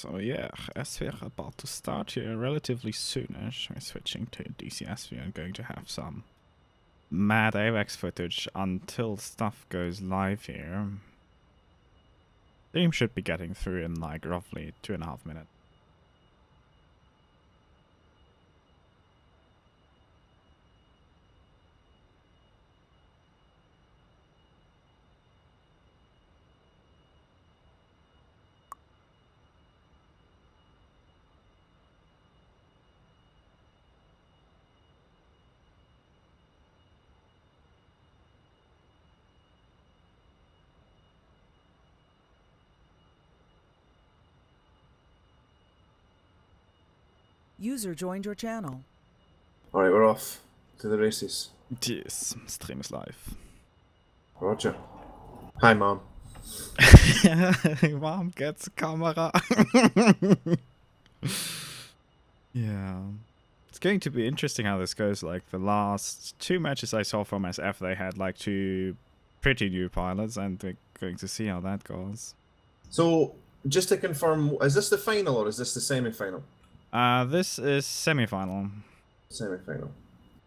So yeah, as we're about to start here relatively soonish, we're switching to DCS. We are going to have some mad AVAX footage until stuff goes live here. Stream should be getting through in like roughly 2.5 minutes. User joined your channel. Alright, we're off to the races. Yes, stream is live. Roger. Hi, Mom. Mom gets a camera. Yeah. It's going to be interesting how this goes. Like the last 2 matches I saw from SF, they had like 2 pretty new pilots, and we're going to see how that goes. So, just to confirm, is this the final or is this the semi-final? This is semi-final. Semi-final.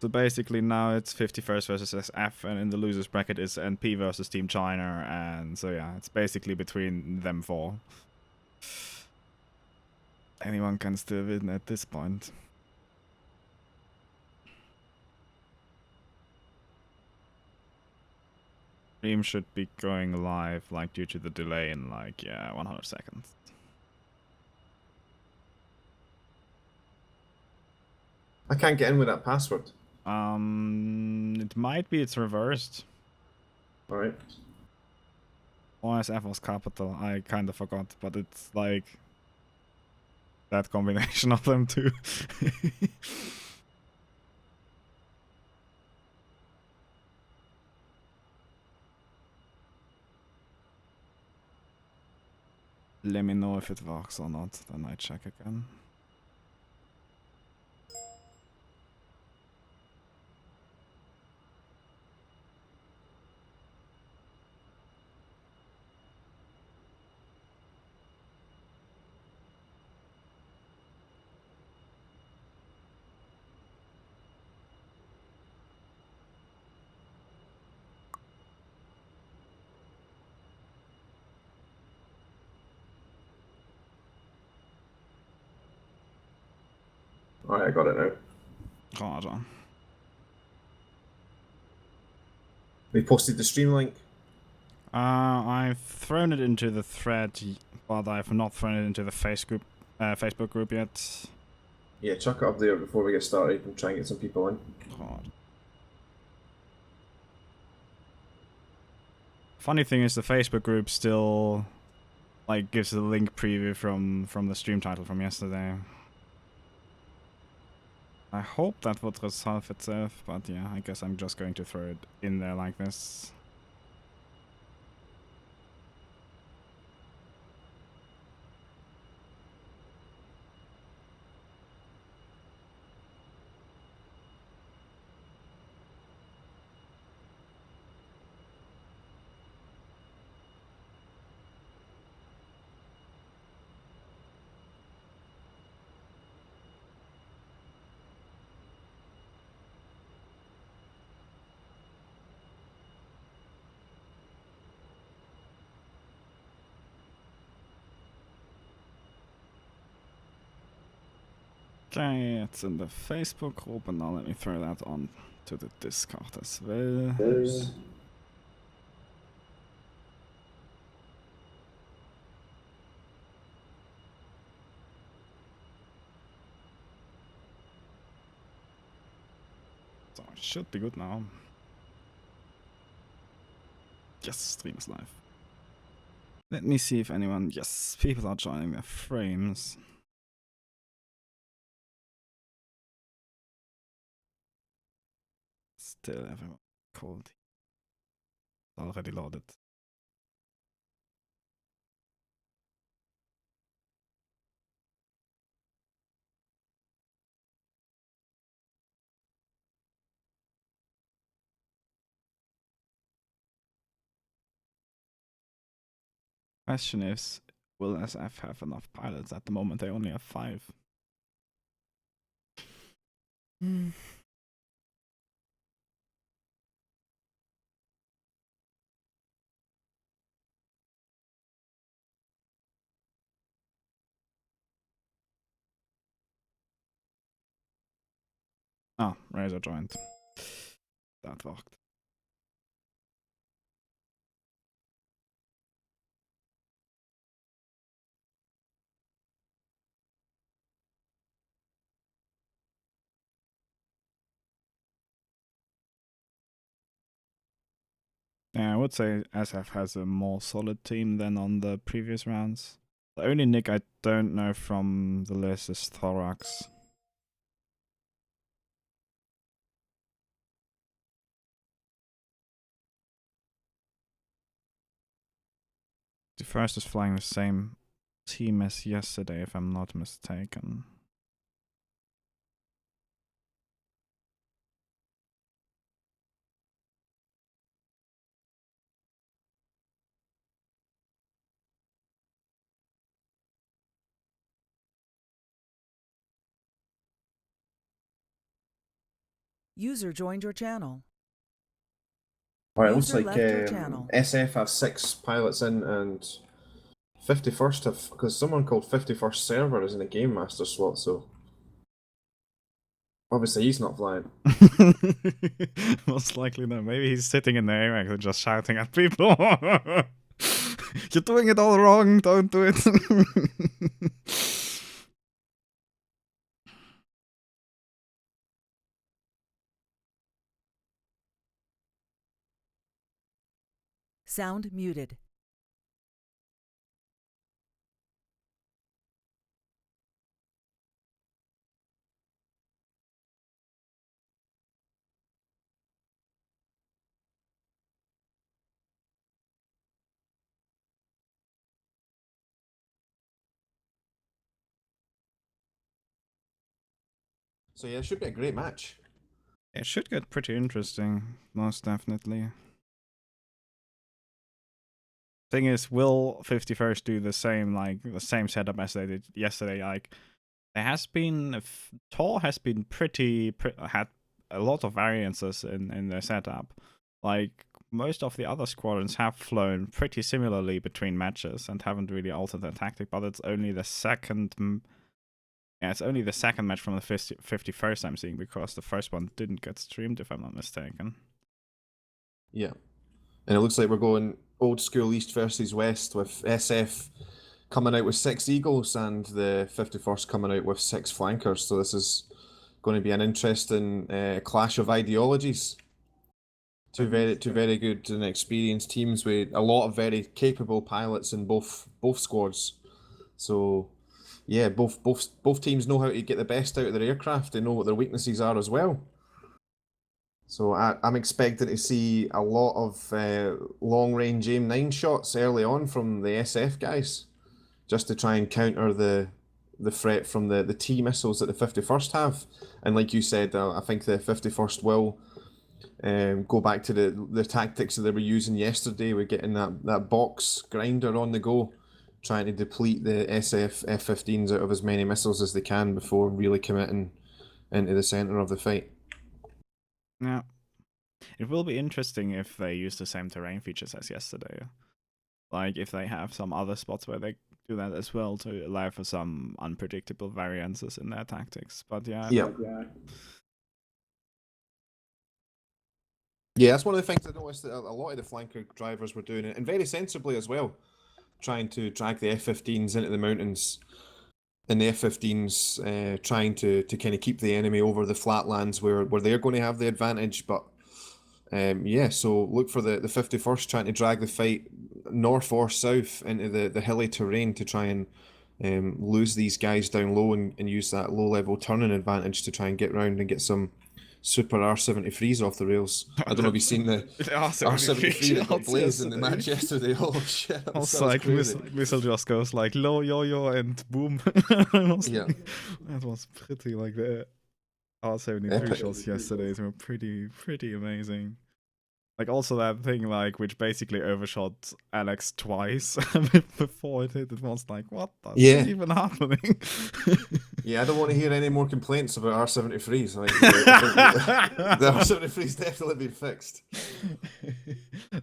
So basically now it's 51st versus SF, and in the losers bracket is NP versus Team China, and so yeah, it's basically between them 4. Anyone can still win at this point. Stream should be going live, like, due to the delay in, like, yeah, 100 seconds. I can't get in with that password. It might be it's reversed. Alright. OSF was capital, I kinda forgot, but it's like that combination of them too. Let me know if it works or not, then I check again. Alright, I got it now. Roger. We posted the stream link. I've thrown it into the thread, but I've not thrown it into the Facebook group yet. Yeah, chuck it up there before we get started and try and get some people in. God. Funny thing is, the Facebook group still like gives a link preview from the stream title from yesterday. I hope that would resolve itself, but yeah, I guess I'm just going to throw it in there like this. Okay, it's in the Facebook group, and now let me throw that on to the Discord as well. So it should be good now. Yes, stream is live. Let me see if anyone... Yes, people are joining their frames. Still everyone cold. Already loaded. Question is, Will SF have enough pilots? At the moment, they only have 5. Hmm. Ah, Razor joined. That worked. Yeah, I would say SF has a more solid team than on the previous rounds. The only nick I don't know from the list is Thorax. The first is flying the same team as yesterday, if I'm not mistaken. User joined your channel. Alright, it looks User like left your channel. SF have 6 pilots in and 51st have, because someone called 51st server is in a game master slot, so obviously he's not flying. Most likely no. Maybe he's sitting in the AMAX and just shouting at people. You're doing it all wrong, don't do it. Sound muted. So yeah, it should be a great match. It should get pretty interesting, most definitely. Thing is, will 51st do the same setup as they did yesterday? Like, there has been Tor has been had a lot of variances in their setup. Like, most of the other squadrons have flown pretty similarly between matches and haven't really altered their tactic, but it's only the second it's only the second match from the 51st I'm seeing, because the first one didn't get streamed, if I'm not mistaken. Yeah. And it looks like we're going old school East versus West, with SF coming out with 6 Eagles and the 51st coming out with 6 flankers. So this is going to be an interesting clash of ideologies. Two very good and experienced teams with a lot of very capable pilots in both squads. So yeah, both teams know how to get the best out of their aircraft. They know what their weaknesses are as well. So I'm expecting to see a lot of long-range AIM-9 shots early on from the SF guys, just to try and counter the threat from the T missiles that the 51st have. And like you said, I think the 51st will go back to the tactics that they were using yesterday. We're getting that box grinder on the go, trying to deplete the SF F-15s out of as many missiles as they can before really committing into the center of the fight. Yeah. It will be interesting if they use the same terrain features as yesterday. Like, if they have some other spots where they do that as well, to allow for some unpredictable variances in their tactics. But yeah. Yeah, that's one of the things I noticed that a lot of the flanker drivers were doing, and very sensibly as well, trying to drag the F-15s into the mountains, and the F-15s trying to kind of keep the enemy over the flatlands where they're going to have the advantage. But yeah, so look for the 51st trying to drag the fight north or south into the hilly terrain to try and lose these guys down low and use that low-level turning advantage to try and get round and get some super R73s off the rails. I don't know if you've seen the R73 that got blazed in the match yesterday. Oh shit, that was like crazy. missile just goes like low, yo, and boom. Yeah. That was pretty, like, the R73 shots yesterday were pretty amazing. Like also that thing like which basically overshot Alex twice before it hit. It was like, what the Yeah. even happening? Yeah, I don't want to hear any more complaints about R73s. I think the R73's definitely been fixed.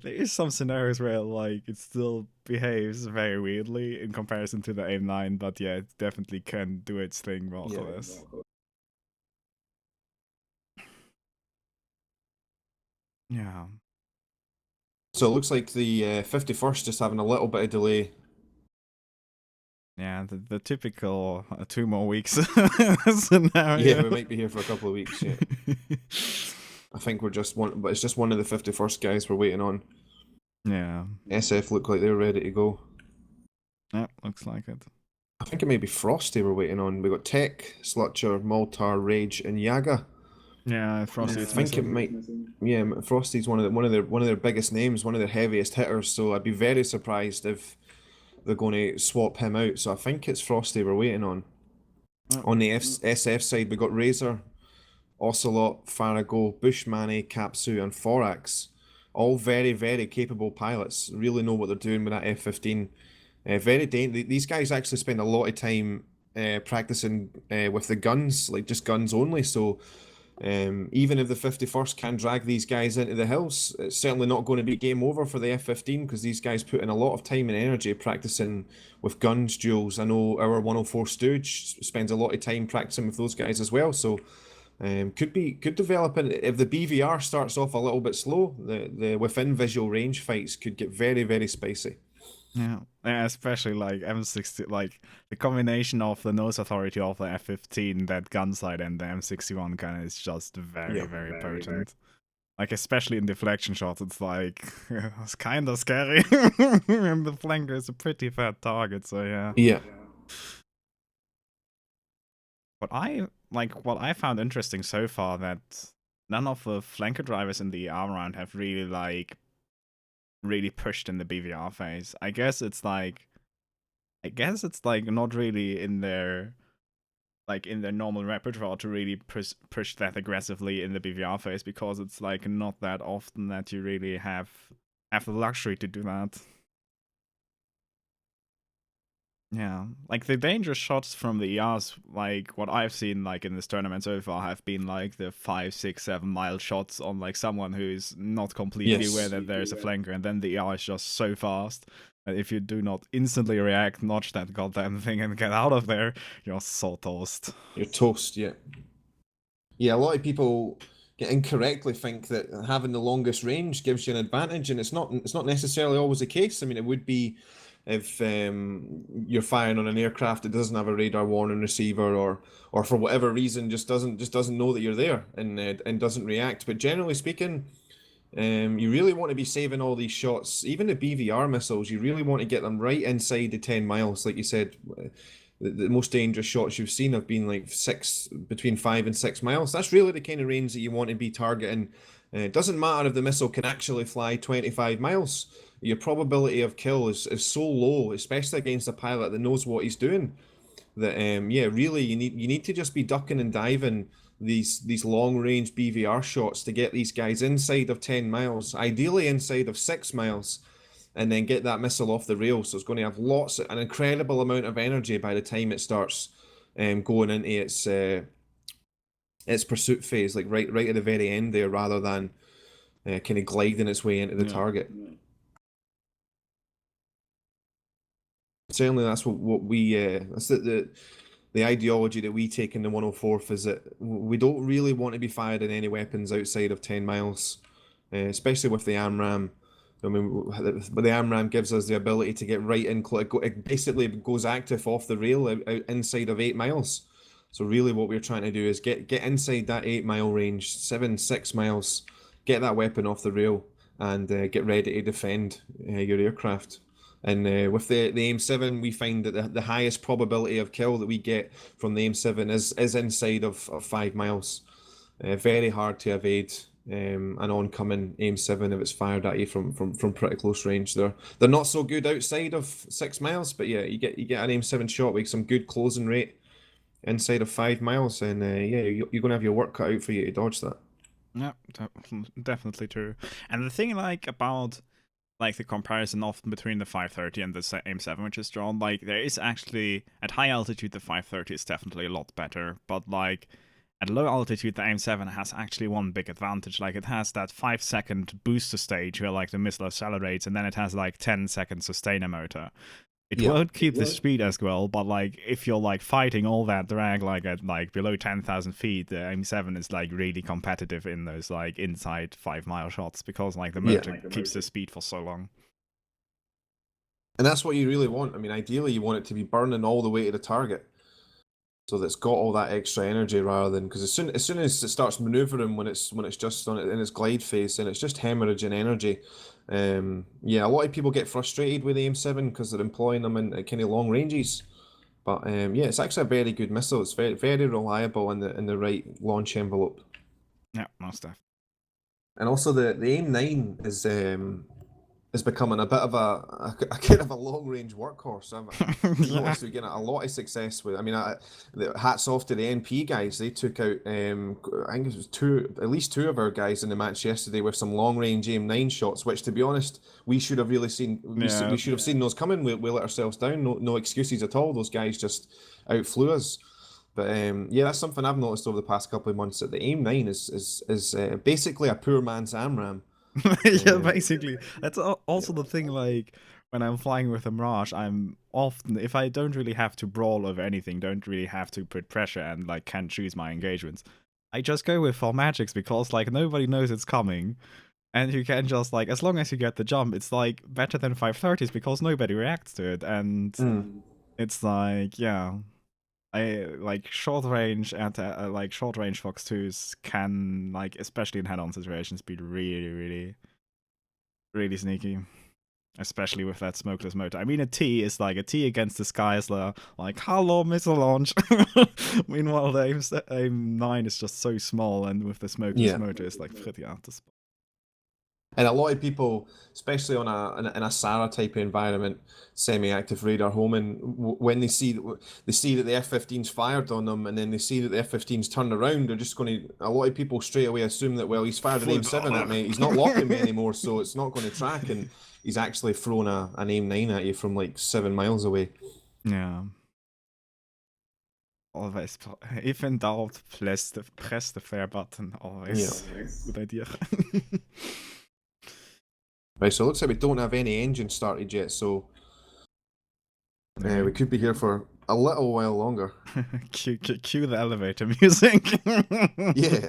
There is some scenarios where like it still behaves very weirdly in comparison to the AIM-9, but yeah, it definitely can do its thing well for this. Yeah. So it looks like the 51st just having a little bit of delay. Yeah, the typical 2 more weeks scenario. Yeah, we might be here for a couple of weeks. Yeah, I think we're just one, but it's just one of the 51st guys we're waiting on. Yeah. SF look like they're ready to go. Yeah, looks like it. I think it may be Frosty we're waiting on. We got Tech, Slutcher, Maltar, Rage, and Yaga. Yeah, Frosty. I think it might. Yeah, Frosty's one of their biggest names, one of their heaviest hitters. So I'd be very surprised if they're going to swap him out. So I think it's Frosty we're waiting on. On the SF side, we got Razor, Ocelot, Farago, Bushmani, Capsu, and Forax. All very, very capable pilots. Really know what they're doing with that F-15. Very dangerous. These guys actually spend a lot of time practicing with the guns, like just guns only. So even if the 51st can drag these guys into the hills, it's certainly not going to be game over for the F-15 because these guys put in a lot of time and energy practicing with guns duels. I know our 104 Stooge spends a lot of time practicing with those guys as well. So could develop if the BVR starts off a little bit slow, the within visual range fights could get very, very spicy. Yeah, especially like M60, like the combination of the nose authority of the F-15, that gun sight, and the M61 gun is just very, very potent. Like especially in deflection shots, it's like it's kind of scary. And the flanker is a pretty fat target, so yeah. Yeah. What I found interesting so far that none of the flanker drivers in the ER round have really pushed in the BVR phase. I guess it's like not really in their normal repertoire to really push that aggressively in the BVR phase because it's like not that often that you really have the luxury to do that. Yeah, like the dangerous shots from the ERs, like what I've seen like in this tournament so far, have been like the 5, 6, 7 mile shots on like someone who's not completely aware that there's a flanker, and then the ER is just so fast that if you do not instantly react, notch that goddamn thing, and get out of there, you're so toast. You're toast, yeah. Yeah, a lot of people incorrectly think that having the longest range gives you an advantage, and it's not necessarily always the case. I mean, it would be if you're firing on an aircraft that doesn't have a radar warning receiver, or for whatever reason just doesn't know that you're there and doesn't react. But generally speaking, you really want to be saving all these shots, even the BVR missiles. You really want to get them right inside the 10 miles, like you said. The most dangerous shots you've seen have been like between 5 and 6 miles. That's really the kind of range that you want to be targeting. It doesn't matter if the missile can actually fly 25 miles. Your probability of kill is so low, especially against a pilot that knows what he's doing, that yeah, really you need to just be ducking and diving these long range BVR shots to get these guys inside of 10 miles, ideally inside of 6 miles, and then get that missile off the rail. So it's going to have an incredible amount of energy by the time it starts going into its pursuit phase, like right at the very end there, rather than kind of gliding its way into the target. Certainly, that's what we that's the ideology that we take in the 104th is that we don't really want to be firing any weapons outside of 10 miles, especially with the AMRAAM. I mean, but the AMRAAM gives us the ability to get right in. It basically goes active off the rail out inside of 8 miles. So really, what we're trying to do is get inside that 8 mile range, 7, 6 miles, get that weapon off the rail, and get ready to defend your aircraft. And with the AIM-7, we find that the highest probability of kill that we get from the AIM-7 is inside of 5 miles. Very hard to evade an oncoming AIM-7 if it's fired at you from pretty close range. They're not so good outside of 6 miles, but yeah, you get an AIM-7 shot with some good closing rate inside of 5 miles, and yeah, you're going to have your work cut out for you to dodge that. Yeah, definitely true. And the thing like about like the comparison often between the 530 and the AIM-7 which is drawn, like there is actually at high altitude the 530 is definitely a lot better, but like at low altitude the AIM-7 has actually one big advantage. Like it has that 5-second booster stage where like the missile accelerates, and then it has like 10-second sustainer motor. It Yeah. won't keep the speed as well, but like if you're like fighting all that drag like at like below 10,000 feet, the AIM-7 is like really competitive in those like inside 5-mile shots because like the motor keeps the speed for so long. And that's what you really want. I mean, ideally, you want it to be burning all the way to the target, so that it's got all that extra energy rather than, because as soon as it starts maneuvering when it's just on it in its glide phase, and it's just hemorrhaging energy. Yeah, a lot of people get frustrated with the AIM-7 because they're employing them in kind of long ranges. But yeah, it's actually a very good missile. It's very reliable in the right launch envelope. Yeah, most stuff. And also the AIM-9 is becoming a bit of a kind of a long range workhorse. I've noticed we're getting a lot of success with. I mean, hats off to the NP guys. They took out I think it was at least two of our guys in the match yesterday with some long range AIM-9 shots. Which, to be honest, we should have really seen. We should have seen those coming. We let ourselves down. No excuses at all. Those guys just outflew us. But yeah, that's something I've noticed over the past couple of months, that the AIM-9 is basically a poor man's AMRAAM. Yeah, basically. That's also the thing, like, when I'm flying with a Mirage, I'm often, if I don't really have to brawl over anything, don't really have to put pressure and, like, can choose my engagements, I just go with full magics because, like, nobody knows it's coming. And you can just, like, as long as you get the jump, it's, like, better than 530s because nobody reacts to it. And it's, like, yeah. Like short range and like short range Fox 2s can, like, especially in head-on situations, be really sneaky, especially with that smokeless motor. I mean, a T is like a T against the Skyzler, like hello missile launch. Meanwhile, the AIM-9 is just so small, and with the smokeless motor, it's like pretty hard to spot. And a lot of people, especially on in a SARA type of environment, semi-active radar homing, when they see that the F-15's fired on them, and then they see that the F-15's turned around, they're just going to. A lot of people straight away assume that, well, he's fired an AIM-7 at me, he's not locking me anymore, so it's not going to track, and he's actually thrown an AIM-9 at you from like 7 miles away. Yeah. Always, if in doubt, press the fair button. Always. Yeah. Good idea. Right, so it looks like we don't have any engine started yet, so we could be here for a little while longer. Cue the elevator music. Yeah.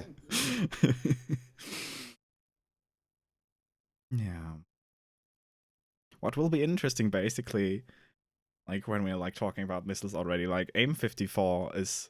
Yeah. What will be interesting, basically, like when we're like talking about missiles already, like AIM-54 is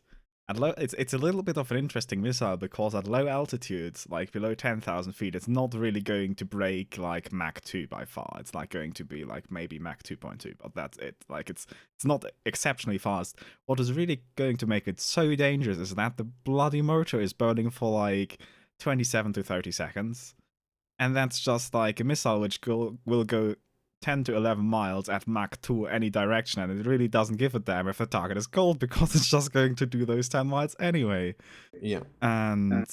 at low. It's a little bit of an interesting missile because at low altitudes, like below 10,000 feet, it's not really going to break like Mach 2 by far. It's like going to be like maybe Mach 2.2, but that's it. Like it's not exceptionally fast. What is really going to make it so dangerous is that the bloody motor is burning for like 27 to 30 seconds, and that's just like a missile which will go 10 to 11 miles at Mach 2 any direction, and it really doesn't give a damn if the target is cold because it's just going to do those 10 miles anyway. Yeah. And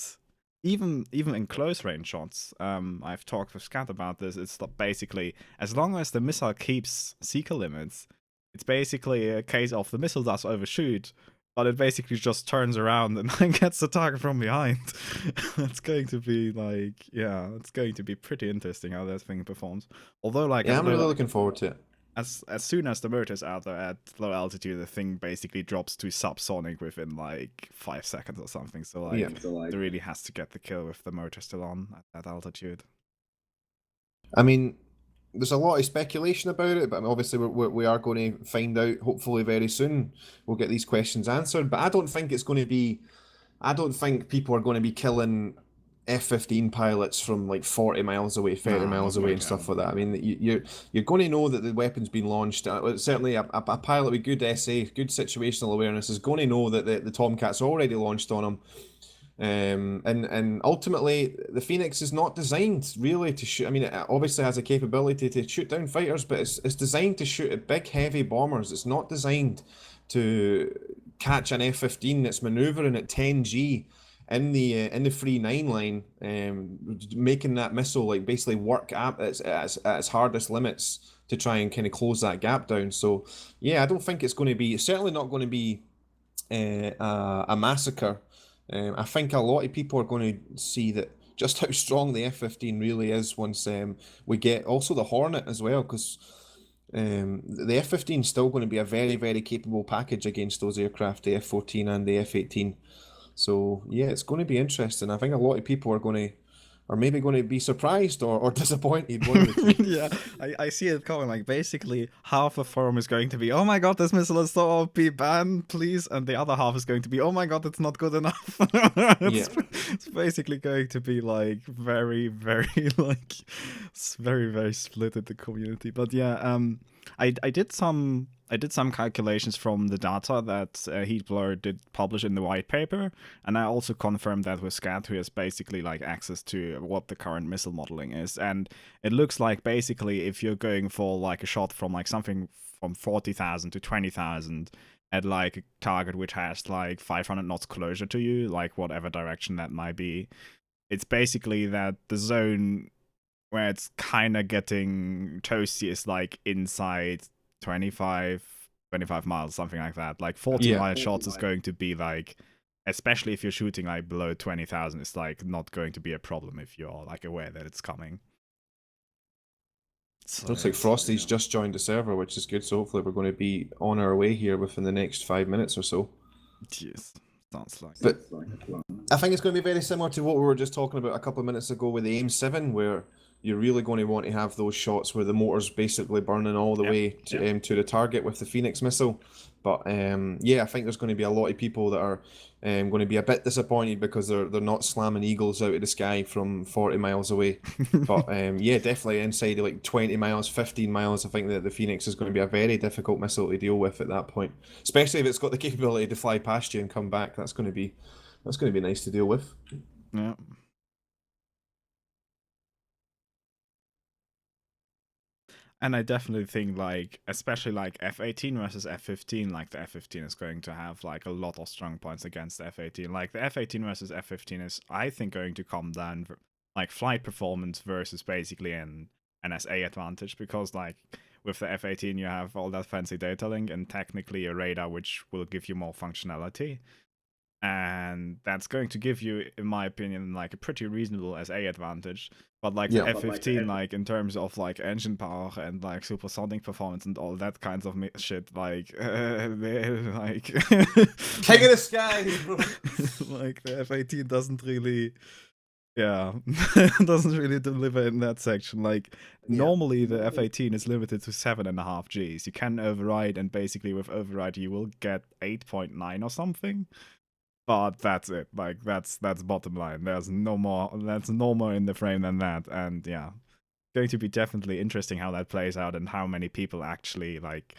even in close range shots, I've talked with Scat about this, it's basically, as long as the missile keeps seeker limits, it's basically a case of the missile does overshoot, but it basically just turns around and then gets the target from behind. It's going to be like, yeah, it's going to be pretty interesting how that thing performs. Although, like, yeah, I'm really looking forward to it. As soon as the motor's out there at low altitude, the thing basically drops to subsonic within like 5 seconds or something. So like, it really has to get the kill with the motor still on at that altitude. I mean, there's a lot of speculation about it, but obviously we are going to find out hopefully very soon. We'll get these questions answered, but I don't think it's going to be. I don't think people are going to be killing F-15 pilots from like 40 miles away, 30 miles away, and stuff like that. I mean, you're going to know that the weapon's been launched. Certainly, a pilot with good SA, good situational awareness, is going to know that the Tomcat's already launched on him. And ultimately, the Phoenix is not designed really to shoot. I mean, it obviously has a capability to shoot down fighters, but it's designed to shoot at big, heavy bombers. It's not designed to catch an F-15 that's maneuvering at 10G in the free 9 line, making that missile like basically work at its hardest limits to try and kind of close that gap down. So yeah, I don't think it's going to be, certainly not going to be a massacre. I think a lot of people are going to see that just how strong the F-15 really is once we get also the Hornet as well, because the F-15 is still going to be a very, very capable package against those aircraft, the F-14 and the F-18. So yeah, it's going to be interesting. I think a lot of people are maybe going to be surprised or disappointed. One of the two. Yeah, I see it coming. Like, basically, half the forum is going to be, oh my god, this missile is so OP, ban, please. And the other half is going to be, oh my god, it's not good enough. It's basically going to be, like, very, very, like, it's very, very split in the community. But yeah, I did some calculations from the data that Heatblur did publish in the white paper, and I also confirmed that with Scat, who has basically like access to what the current missile modeling is. And it looks like basically if you're going for like a shot from like something from 40,000 to 20,000 at like a target which has like 500 knots closer to you, like whatever direction that might be, it's basically that the zone where it's kind of getting toasty is like inside 25 miles, something like that. Like 40-mile shots is going to be like, especially if you're shooting like below 20,000, it's like not going to be a problem if you're like aware that it's coming. So, looks like Frosty's just joined the server, which is good. So hopefully we're going to be on our way here within the next 5 minutes or so. Yes, sounds like. But I think it's going to be very similar to what we were just talking about a couple of minutes ago with the AIM-7, where you're really going to want to have those shots where the motor's basically burning all the way to the target with the Phoenix missile. But yeah, I think there's going to be a lot of people that are going to be a bit disappointed because they're not slamming eagles out of the sky from 40 miles away. But yeah, definitely inside like 20 miles, 15 miles, I think that the Phoenix is going to be a very difficult missile to deal with at that point. Especially if it's got the capability to fly past you and come back. That's going to be nice to deal with. Yeah. And I definitely think, like, especially like F-18 versus F-15, like the F-15 is going to have like a lot of strong points against the F-18. Like the F-18 versus F-15 is, I think, going to come down like flight performance versus basically an NSA advantage, because like with the F-18 you have all that fancy data link and technically a radar which will give you more functionality. And that's going to give you, in my opinion, like a pretty reasonable SA advantage. But like the F-15, like in terms of like engine power and like supersonic performance and all that kinds of shit, like like king of the sky, bro. Like the F-18 doesn't really, doesn't really deliver in that section. Like normally the F-18 is limited to 7.5 Gs. You can override, and basically with override you will get 8.9 or something. But that's it. Like that's bottom line. There's no more. That's no more in the frame than that. And yeah, going to be definitely interesting how that plays out and how many people actually like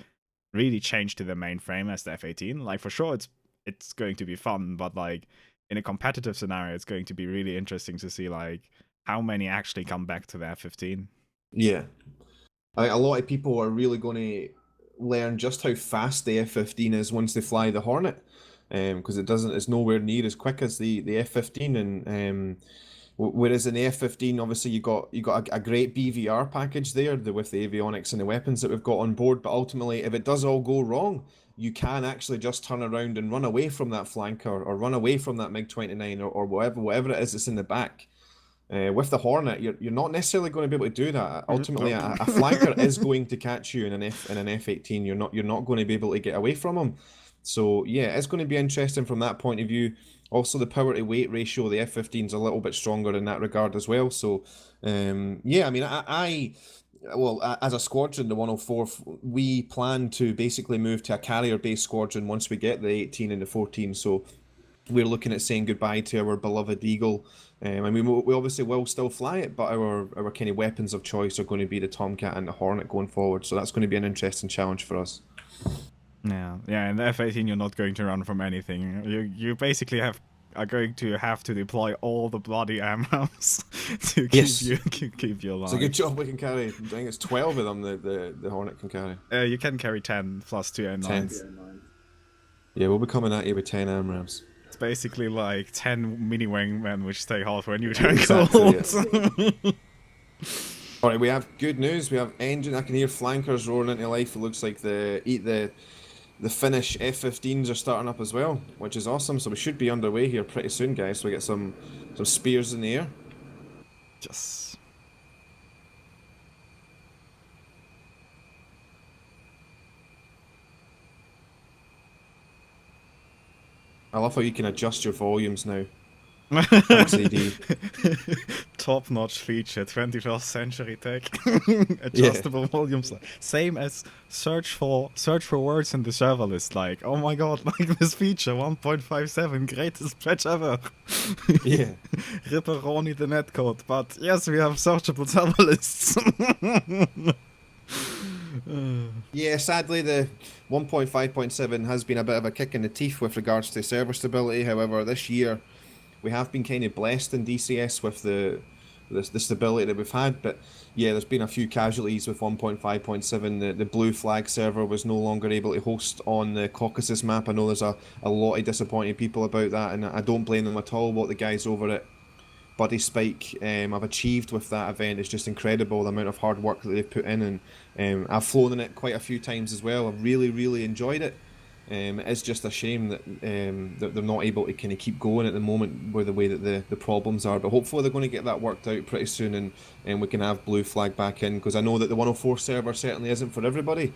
really change to the main frame as the F-18. Like for sure, it's going to be fun. But like in a competitive scenario, it's going to be really interesting to see like how many actually come back to the F-15. Yeah, a lot of people are really going to learn just how fast the F-15 is once they fly the Hornet. Because it's nowhere near as quick as the F-15, and whereas in the F-15, obviously you got a great BVR package there with the avionics and the weapons that we've got on board. But ultimately, if it does all go wrong, you can actually just turn around and run away from that flanker or run away from that MiG-29 or whatever it is that's in the back. With the Hornet, you're not necessarily going to be able to do that. Ultimately, a flanker is going to catch you in an F-18. You're not going to be able to get away from him. So yeah, it's going to be interesting from that point of view. Also, the power to weight ratio, the F-15 is a little bit stronger in that regard as well. So yeah, I mean, well, as a squadron, the 104, we plan to basically move to a carrier-based squadron once we get the 18 and the 14. So we're looking at saying goodbye to our beloved Eagle. I mean, we obviously will still fly it, but our kind of weapons of choice are going to be the Tomcat and the Hornet going forward. So that's going to be an interesting challenge for us. Yeah, in the F-18 you're not going to run from anything. You basically are going to have to deploy all the bloody AMRAAMs to keep you alive. It's a good job we can carry. I think it's 12 of them the Hornet can carry. You can carry 10 plus 2 M9s. 10. Yeah, we'll be coming at you with 10 AMRAAMs. It's basically like 10 mini wingmen which stay hardware neutral and Exactly, cold. Alright, we have good news. We have engine. I can hear flankers roaring into life. It looks like the Finnish F-15s are starting up as well, which is awesome. So we should be underway here pretty soon, guys. So we get some spears in the air. Just I love how you can adjust your volumes now. Thanks, AD. top-notch feature, 21st century tech. Yeah. Adjustable volumes, same as search for words in the server list. Like, oh my god, like this feature 1.57, greatest patch ever. Yeah. Ripperoni the netcode, but yes, we have searchable server lists. Yeah, sadly the 1.5.7 has been a bit of a kick in the teeth with regards to server stability. However, this year we have been kind of blessed in DCS with the stability that we've had. But yeah, there's been a few casualties with 1.5.7. The blue flag server was no longer able to host on the Caucasus map. I know there's a lot of disappointed people about that, and I don't blame them at all. What the guys over at Buddy Spike have achieved with that event is just incredible. The amount of hard work that they've put in, and I've flown in it quite a few times as well. I've really enjoyed it. It's just a shame that that they're not able to kind of keep going at the moment with the way that the problems are. But hopefully they're going to get that worked out pretty soon, and we can have blue flag back in, because I know that the 104 server certainly isn't for everybody.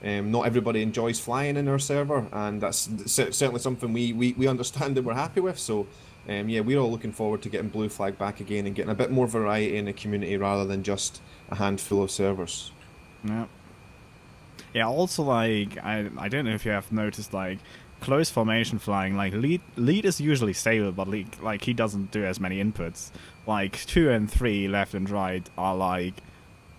Not everybody enjoys flying in our server, and that's certainly something we understand and we're happy with. So yeah, we're all looking forward to getting blue flag back again and getting a bit more variety in the community rather than just a handful of servers. Yeah. Yeah, also, like, I don't know if you have noticed, like, close formation flying, like, lead is usually stable, but, like, he doesn't do as many inputs. Like, 2 and 3, left and right, are, like,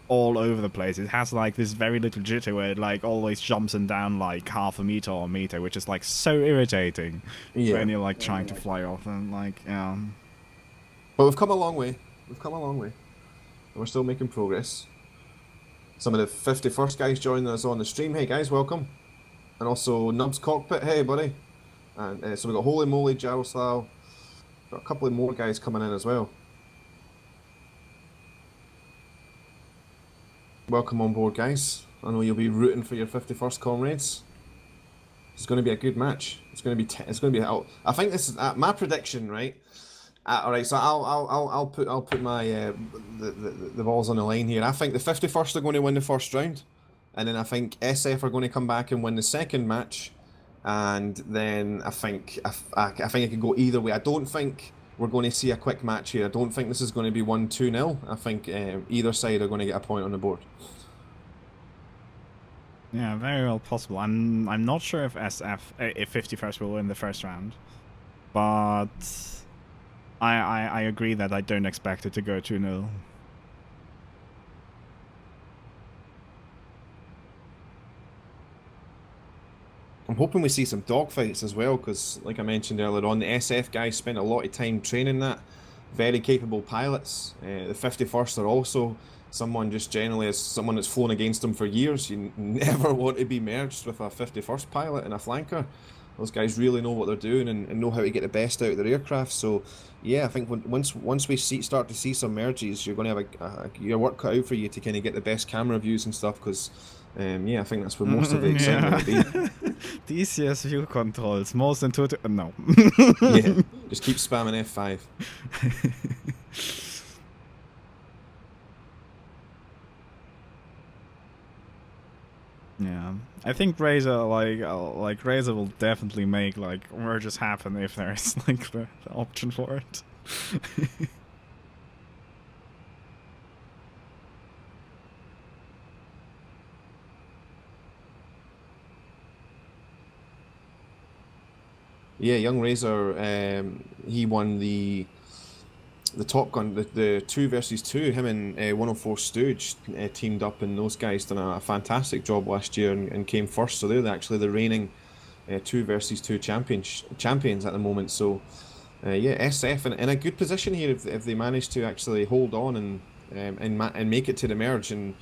all over the place. It has, like, this very little jitter where it, like, always jumps and down, like, half a meter or a meter, which is, like, so irritating when you're, like, trying to fly off, and, like, yeah. But we've come a long way. We've come a long way. And we're still making progress. Some of the 51st guys joining us on the stream. Hey guys, welcome. And also Nubs Cockpit, hey buddy. And so we've got Holy Moly, Jaroslav. Got a couple of more guys coming in as well. Welcome on board, guys. I know you'll be rooting for your 51st comrades. It's going to be a good match. It's going to be. I think this is my prediction, right? All right, so I'll put my the balls on the line here. I think the 51st are going to win the first round, and then I think SF are going to come back and win the second match, and then I think it could go either way. I don't think we're going to see a quick match here. I don't think this is going to be 1-2-0. I think either side are going to get a point on the board. Yeah, very well possible. I'm not sure if if 51st will win the first round, but I agree that I don't expect it to go 2-0. I'm hoping we see some dogfights as well, because like I mentioned earlier on, the SF guys spent a lot of time training that. Very capable pilots. The 51st are also someone just generally as someone that's flown against them for years. You never want to be merged with a 51st pilot and a flanker. Those guys really know what they're doing and know how to get the best out of their aircraft. So yeah, I think once we start to see some merges, you're going to have your work cut out for you to kind of get the best camera views and stuff, because yeah, I think that's where most of the excitement will be. DCS view controls, most intuitive. No. Yeah, just keep spamming F5. Yeah, I think Razor like Razor will definitely make like merges happen if there's like the option for it. Yeah, young Razor, he won the Top Gun, the 2 versus 2. Him and 104 Stooge teamed up, and those guys done a fantastic job last year and came first. So they're actually the reigning 2 versus 2 champions at the moment. So yeah, SF in a good position here if they manage to actually hold on and make it to the merge and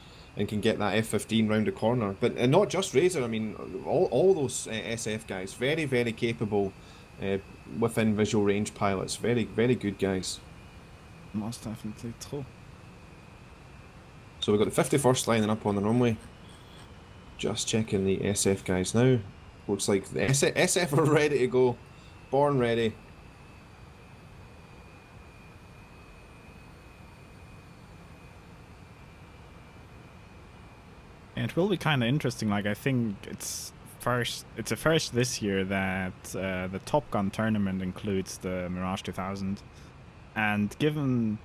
can get that F-15 round the corner. But not just Razor. I mean, all those SF guys, very capable. within visual range pilots. Very, very good guys. Most definitely true. So we've got the 51st lining up on the runway. Just checking the SF guys now. Looks like the SF are ready to go. Born ready. It will be kind of interesting. Like, I think it's a first this year that the Top Gun tournament includes the Mirage 2000, and given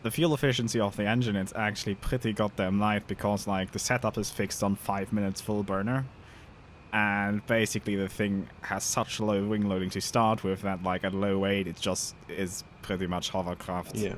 the fuel efficiency of the engine, it's actually pretty goddamn light, because like the setup is fixed on 5 minutes full burner, and basically the thing has such low wing loading to start with that like at low weight it just is pretty much hovercraft. Yeah.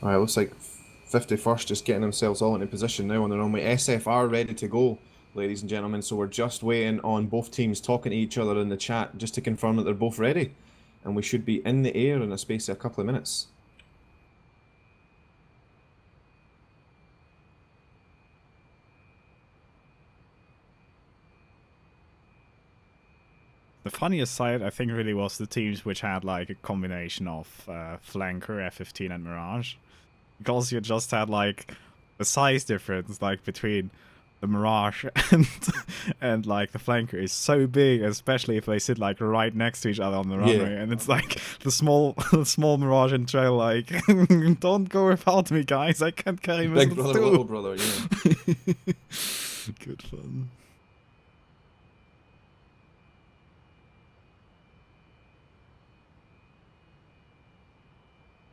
Alright, looks like 51st just getting themselves all into position now on the runway. SF are ready to go, ladies and gentlemen, so we're just waiting on both teams talking to each other in the chat just to confirm that they're both ready. And we should be in the air in a space of a couple of minutes. The funniest side, I think, really was the teams which had like a combination of Flanker, F-15 and Mirage. Because you just had like a size difference like between the Mirage and like the Flanker is so big, especially if they sit like right next to each other on the runway, and it's like the small Mirage and trail like don't go without me, guys, I can't carry Big missiles brother, too. little brother, yeah. Good fun.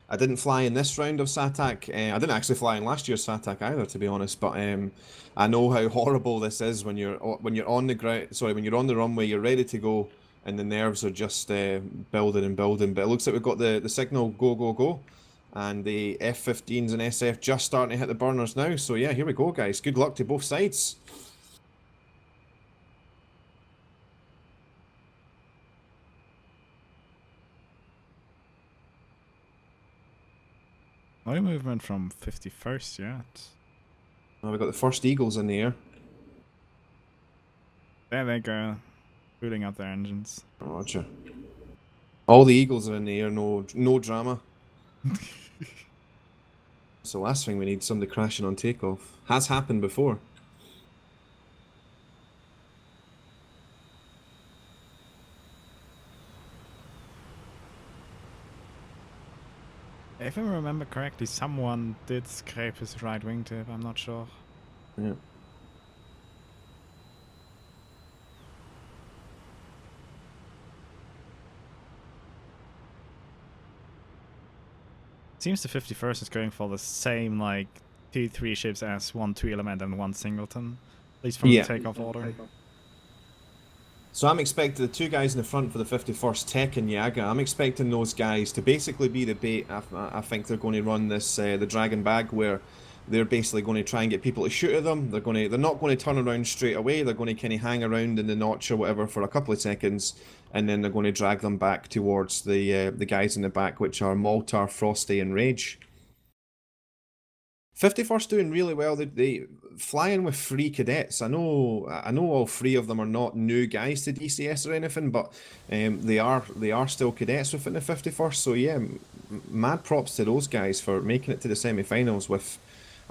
I didn't fly in this round of SATAC. I didn't actually fly in last year's SATAC either, to be honest. But I know how horrible this is when you're on the ground. Sorry, when you're on the runway, you're ready to go, and the nerves are just building and building. But it looks like we've got the signal go go go, and the F-15s and SF just starting to hit the burners now. So yeah, here we go, guys. Good luck to both sides. No movement from 51st yet. Well, we've got the first Eagles in the air. There they go, booting up their engines. Roger. All the Eagles are in the air. No drama. It's the last thing we need, somebody crashing on takeoff. Has happened before. If I remember correctly, someone did scrape his right wingtip, I'm not sure. Yeah. Seems the 51st is going for the same, like, 2-3 ships as 1 2-element and 1 singleton. At least from the takeoff order. So I'm expecting the two guys in the front for the 51st, Tech and Yaga. I'm expecting those guys to basically be the bait. I think they're going to run this the Dragon Bag, where they're basically going to try and get people to shoot at them. They're not going to turn around straight away. They're going to kind of hang around in the notch or whatever for a couple of seconds, and then they're going to drag them back towards the guys in the back, which are Maltar, Frosty, and Rage. 51st doing really well. They flying with 3 cadets. I know all 3 of them are not new guys to DCS or anything, but they are still cadets within the 51st. So yeah, mad props to those guys for making it to the semi-finals with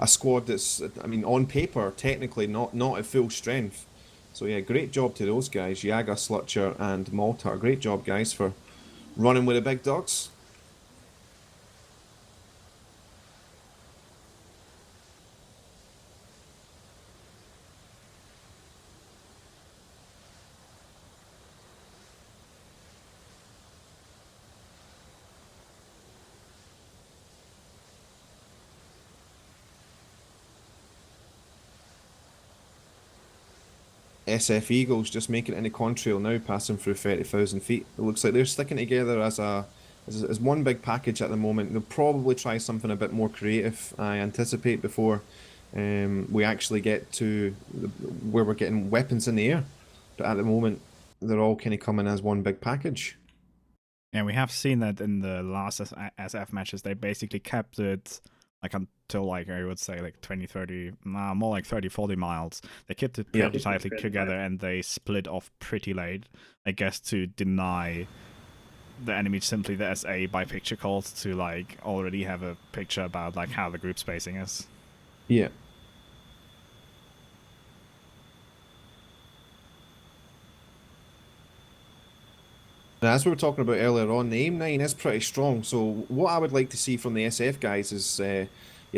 a squad that's, I mean, on paper technically not at full strength. So yeah, great job to those guys, Yaga, Slutcher, and Maltar. Great job, guys, for running with the big dogs. SF Eagles just making it into contrail now, passing through 30,000 feet. It looks like they're sticking together as one big package at the moment. They'll probably try something a bit more creative, I anticipate, before we actually get to where we're getting weapons in the air. But at the moment, they're all kind of coming as one big package. And we have seen that in the last SF matches, they basically kept it like until like I would say like 20, 30, more like 30, 40 miles. They kept it pretty tightly together and they split off pretty late, I guess, to deny the enemy simply the SA by picture calls to like already have a picture about like how the group spacing is. Yeah. Now, as we were talking about earlier on, the AIM-9 is pretty strong. So what I would like to see from the SF guys is yeah,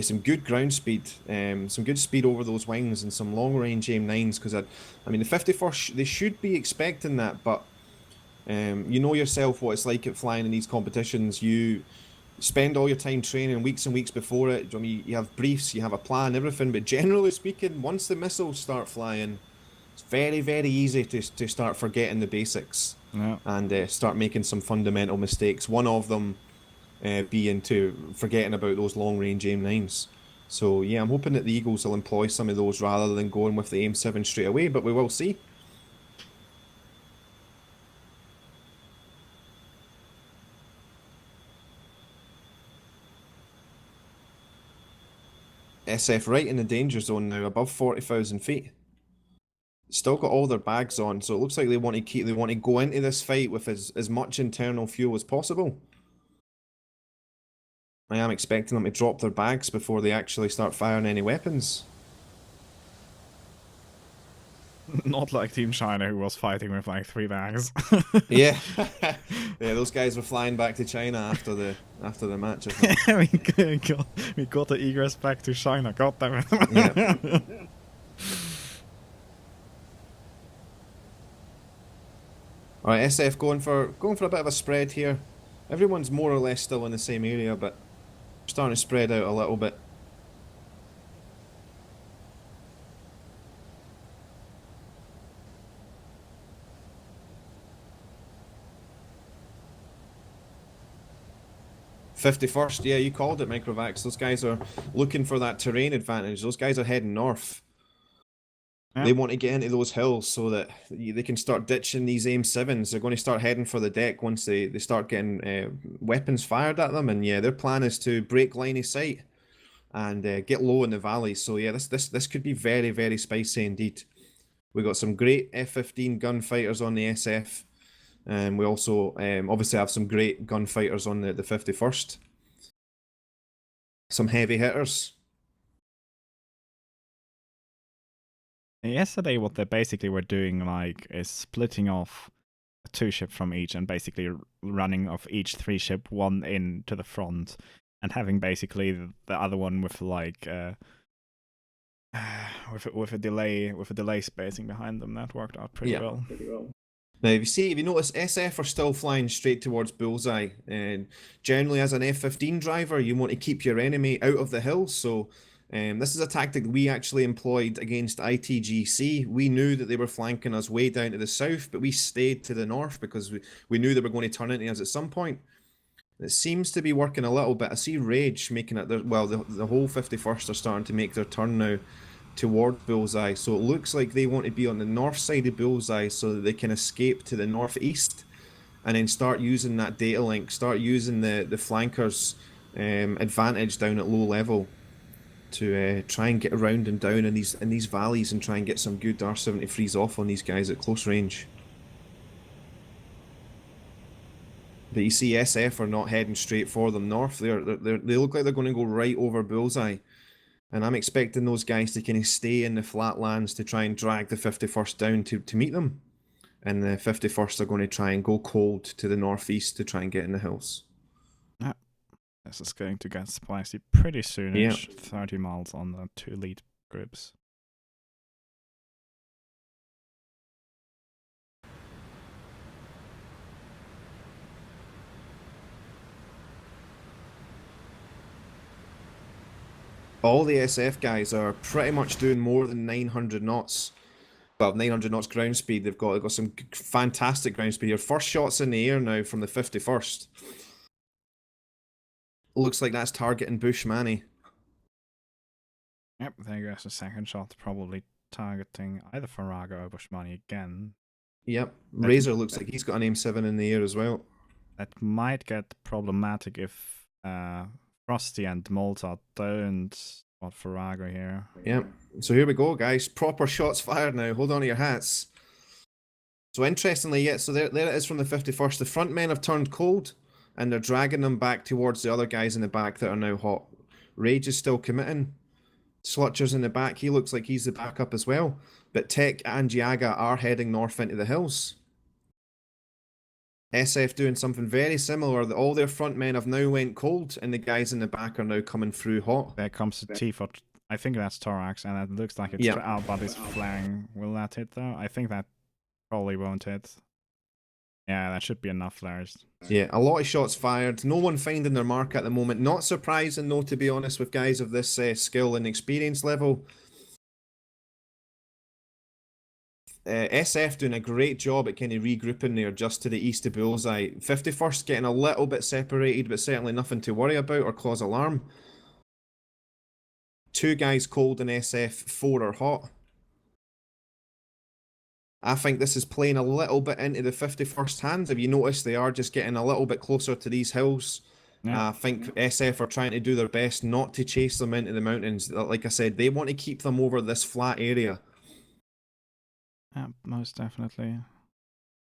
some good ground speed, some good speed over those wings, and some long-range AIM-9s. Because I mean, the 51st, they should be expecting that, but you know yourself what it's like at flying in these competitions. You spend all your time training weeks and weeks before it. I mean, you have briefs, you have a plan, everything. But generally speaking, once the missiles start flying, it's very, very easy to start forgetting the basics. Yeah. And start making some fundamental mistakes. One of them being to forgetting about those long-range AIM-9s. So yeah, I'm hoping that the Eagles will employ some of those rather than going with the AIM-7 straight away, but we will see. SF right in the danger zone now, above 40,000 feet. Still got all their bags on, so it looks like they want to go into this fight with as much internal fuel as possible. I am expecting them to drop their bags before they actually start firing any weapons. Not like Team China, who was fighting with like 3 bags. Yeah, yeah, those guys were flying back to China after the match. I think. we got the egress back to China. God damn it! Yeah. All right, SF going for a bit of a spread here. Everyone's more or less still in the same area, but starting to spread out a little bit. '51st, yeah, you called it, Microvax. Those guys are looking for that terrain advantage. Those guys are heading north. Yeah. They want to get into those hills so that they can start ditching these AIM-7s. They're going to start heading for the deck once they start getting weapons fired at them. And yeah, their plan is to break line of sight and get low in the valleys. So yeah, this could be very, very spicy indeed. We got some great F-15 gunfighters on the SF. And we also obviously have some great gunfighters on the 51st. Some heavy hitters. Yesterday, what they basically were doing like is splitting off a 2 ship from each and basically running off each 3 ship, one in to the front, and having basically the other one with like with a delay spacing behind them. That worked out pretty well. Now, if you notice, SF are still flying straight towards Bullseye, and generally as an F-15 driver, you want to keep your enemy out of the hills, so this is a tactic we actually employed against ITGC. We knew that they were flanking us way down to the south, but we stayed to the north because we knew they were going to turn into us at some point. It seems to be working a little bit. I see Rage making it, the whole 51st are starting to make their turn now toward Bullseye, so it looks like they want to be on the north side of Bullseye so that they can escape to the northeast and then start using that data link, start using the flankers advantage down at low level to try and get around and down in these valleys and try and get some good R-73s off on these guys at close range. But you see SF are not heading straight for them north. They look like they're going to go right over Bullseye. And I'm expecting those guys to kind of stay in the flatlands to try and drag the 51st down to meet them. And the 51st are going to try and go cold to the northeast to try and get in the hills. Yeah. This is going to get spicy pretty soonish. Yeah. 30 miles on the 2 lead groups. All the SF guys are pretty much doing more than 900 knots. Well, 900 knots ground speed. They've got some fantastic ground speed here. First shots in the air now from the 51st. Looks like that's targeting Bushmanny. Yep, there goes the second shot, probably targeting either Farrago or Bushmani again. Yep, Razor looks like he's got an aim 7 in the air as well. That might get problematic if Frosty and Malta don't spot Farrago here. Yep, so here we go, guys. Proper shots fired now. Hold on to your hats. So interestingly, yeah, so there it is from the 51st. The front men have turned cold, and they're dragging them back towards the other guys in the back that are now hot. Rage is still committing. Slutcher's in the back. He looks like he's the backup as well. But Tech and Yaga are heading north into the hills. SF doing something very similar. All their front men have now went cold, and the guys in the back are now coming through hot. There comes the T for, I think that's Thorax, and it looks like it's out, but it's flaring. Will that hit though? I think that probably won't hit. Yeah, that should be enough flares. Yeah, a lot of shots fired. No one finding their mark at the moment. Not surprising though, to be honest, with guys of this skill and experience level. SF doing a great job at kind of regrouping there just to the east of Bullseye. 51st getting a little bit separated, but certainly nothing to worry about or cause alarm. 2 guys cold in SF, 4 are hot. I think this is playing a little bit into the 51st hands. If you notice, they are just getting a little bit closer to these hills. Yeah. I think SF are trying to do their best not to chase them into the mountains. Like I said, they want to keep them over this flat area. Yeah, most definitely.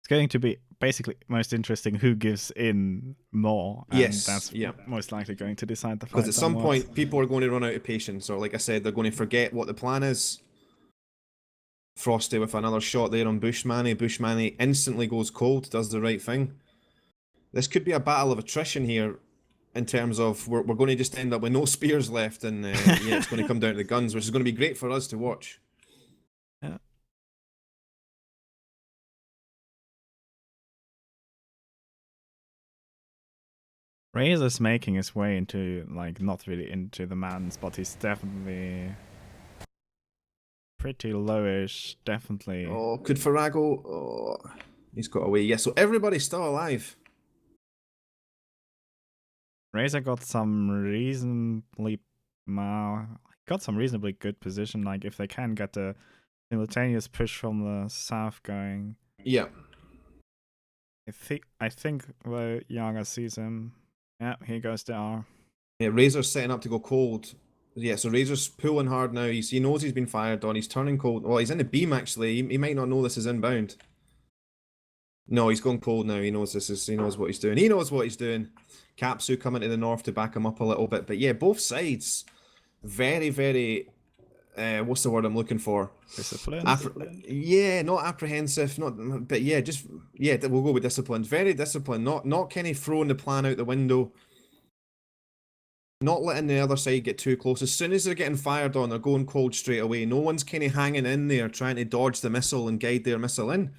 It's going to be basically most interesting who gives in more. And that's most likely going to decide the fight. Because at some point, people are going to run out of patience, or like I said, they're going to forget what the plan is. Frosty with another shot there on Bushmanny. Bushmanny instantly goes cold, does the right thing. This could be a battle of attrition here in terms of we're going to just end up with no spears left, and yeah, it's going to come down to the guns, which is going to be great for us to watch. Yeah. Razor's making his way into, like, not really into the mountains, but he's definitely pretty lowish, definitely. Oh, could Farrago? Oh, he's got away. Yeah, so everybody's still alive. Razor got some reasonably good position. Like if they can get the simultaneous push from the south going. Yeah. I think the Yaga sees him. Yeah, here goes the R. Yeah, Razor's setting up to go cold. Yeah, so Razor's pulling hard now. He knows he's been fired on. He's turning cold. Well, he's in the beam actually. He might not know this is inbound. No, he's going cold now. He knows this is. He knows what he's doing. He knows what he's doing. Capsu coming to the north to back him up a little bit. But yeah, both sides very, very. What's the word I'm looking for? Disciplined. Yeah, not apprehensive. But yeah, we'll go with disciplined. Very disciplined. Not kind of throwing the plan out the window. Not letting the other side get too close. As soon as they're getting fired on, they're going cold straight away. No one's kind of hanging in there trying to dodge the missile and guide their missile in.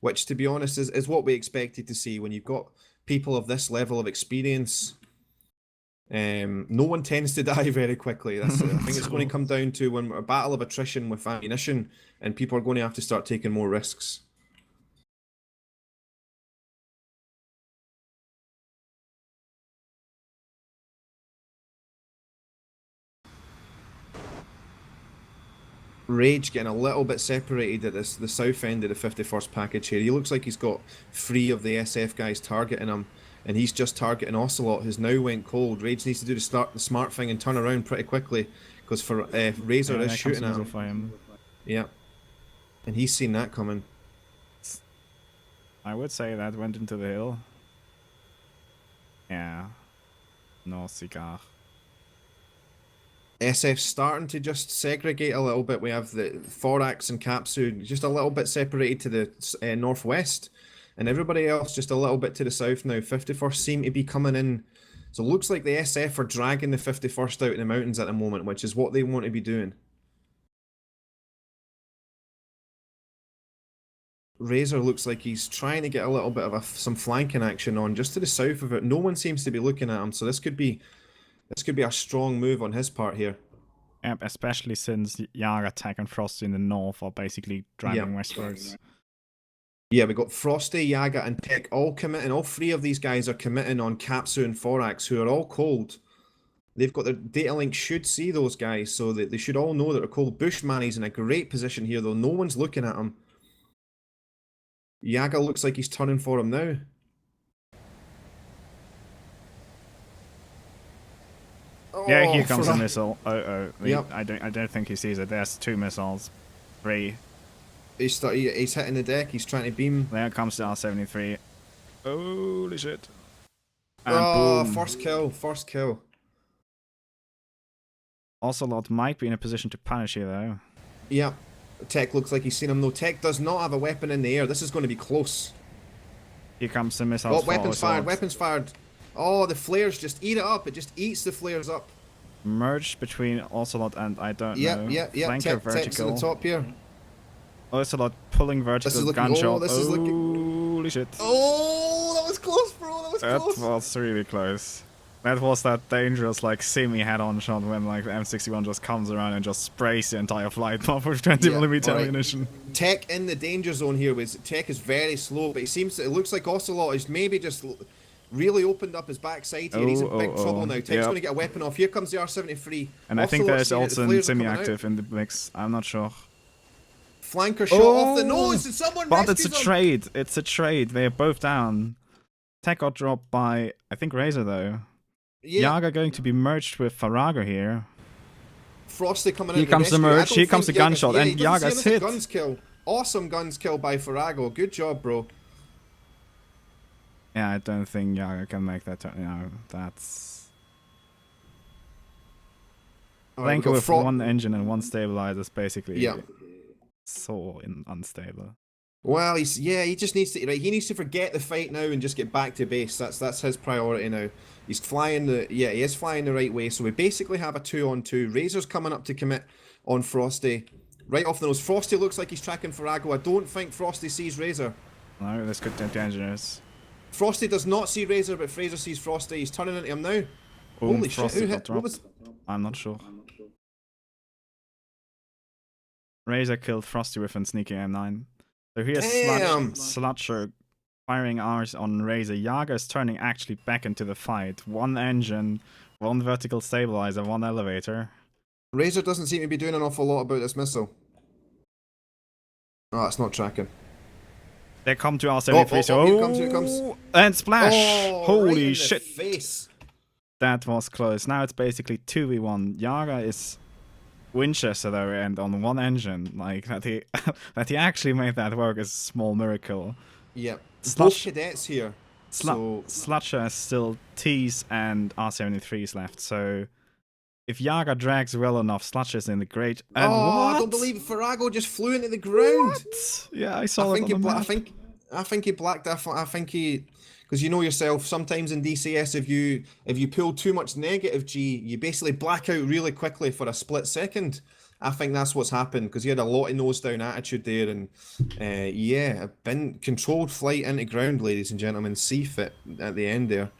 Which, to be honest, is what we expected to see when you've got people of this level of experience. No one tends to die very quickly. I think it's going to come down to when a battle of attrition with ammunition, and people are going to have to start taking more risks. Rage getting a little bit separated at the south end of the 51st package here. He looks like he's got 3 of the SF guys targeting him, and he's just targeting Ocelot, who's now went cold. Rage needs to do the smart thing and turn around pretty quickly, because for Razor is shooting at him. Yeah, and he's seen that coming. I would say that went into the hill. Yeah. No cigar. SF starting to just segregate a little bit. We have the Thorax and Capsu just a little bit separated to the northwest, and everybody else just a little bit to the south now. 51st seem to be coming in. So it looks like the SF are dragging the 51st out in the mountains at the moment, which is what they want to be doing. Razor looks like he's trying to get a little bit of some flanking action on just to the south of it. No one seems to be looking at him, so this could be a strong move on his part here. up, especially since Yaga, Tech, and Frosty in the north are basically driving westwards. Yeah, we got Frosty, Yaga, and Tech all committing. All three of these guys are committing on Kapsu and Forax, who are all cold. They've got their data link should see those guys, so that they should all know that they're cold. Bushman, he's in a great position here, though. No one's looking at him. Yaga looks like he's turning for him now. Yeah, here Oh, comes a Forax. missile. Yep. I don't think he sees it. There's 2 missiles. 3. He's hitting the deck. He's trying to beam. There comes the R-73. Holy shit. And Oh, boom. first kill. First kill. Ocelot might be in a position to punish here, though. Yep. Tech looks like he's seen him. No, Tech does not have a weapon in the air. This is going to be close. Here comes the missiles. Oh, weapons fired. Weapons fired. Oh, the flares just eat it up. It just eats the flares up. Merged between Ocelot and I don't know. Yep. Flanker Tech's vertical. on the top here. Ocelot pulling This vertical is looking. gunshot. Oh, this is looking. Holy shit. Oh, that was close, bro. That was That close. was really close. That was that dangerous, like, semi-head-on shot when, like, the M61 just comes around and just sprays the entire flight path with 20mm alright. ammunition. Tech in the danger zone here. Tech is very slow, but it looks like Ocelot is maybe just really opened up his backside here. He's in big trouble now. Tech's going to get a weapon off. Here comes the R-73. And I think Ocelot's there's seen it, the also flares are coming semi-active in the mix. I'm not sure. Flanker shot off the nose and someone But it's a rescues him. trade. It's a trade. They are both down. Tech got dropped by, I think, Razor, though. Yeah. Yaga going to be merged with Farrago here. Frosty coming Here in. comes the merge, here comes the gunshot, and he doesn't Yaga's see anything. hit. Guns kill. Awesome guns kill by Farrago. Good job, bro. Yeah, I don't think Yaga can make that turn. No, that's... Alright, Flanker with one engine and 1 stabilizer is basically Yeah. so unstable. Well, he just needs to he needs to forget the fight now and just get back to base. That's his priority now. He's flying he is flying the right way. So we basically have a 2-on-2. Razor's coming up to commit on Frosty. Right off the nose. Frosty looks like he's tracking Farrago. I don't think Frosty sees Razor. No, this could be dangerous. Frosty does not see Razor, but Fraser sees Frosty. He's turning into him now. Boom, Holy shit! Frosty Who got hit? What dropped. was? I'm not sure. Razor killed Frosty with a sneaky M9. So here's Damn. Slutcher firing R's on Razor. Yaga is turning actually back into the fight. 1 engine, 1 vertical stabilizer, 1 elevator. Razor doesn't seem to be doing an awful lot about this missile. Oh, it's not tracking. They come to R73, so here it comes. and splash! Oh, Holy right in the shit! face. That was close. Now it's basically 2v1. Yaga is Winchester though, and on 1 engine, like that he that he actually made that work is a small miracle. Yep. Slush- Both cadets here. So Slutcher has still T's and R73s left, so if Yaga drags well enough, Slutcher's in the great. And oh, what? I don't believe it. Farrago just flew into the ground. What? Yeah, I saw it on the map. I think he blacked that. I think he, because you know yourself, sometimes in DCS, if you pull too much negative G, you basically black out really quickly for a split second. I think that's what's happened because he had a lot of nose down attitude there, and yeah, a controlled flight into ground, ladies and gentlemen. CFIT at the end there.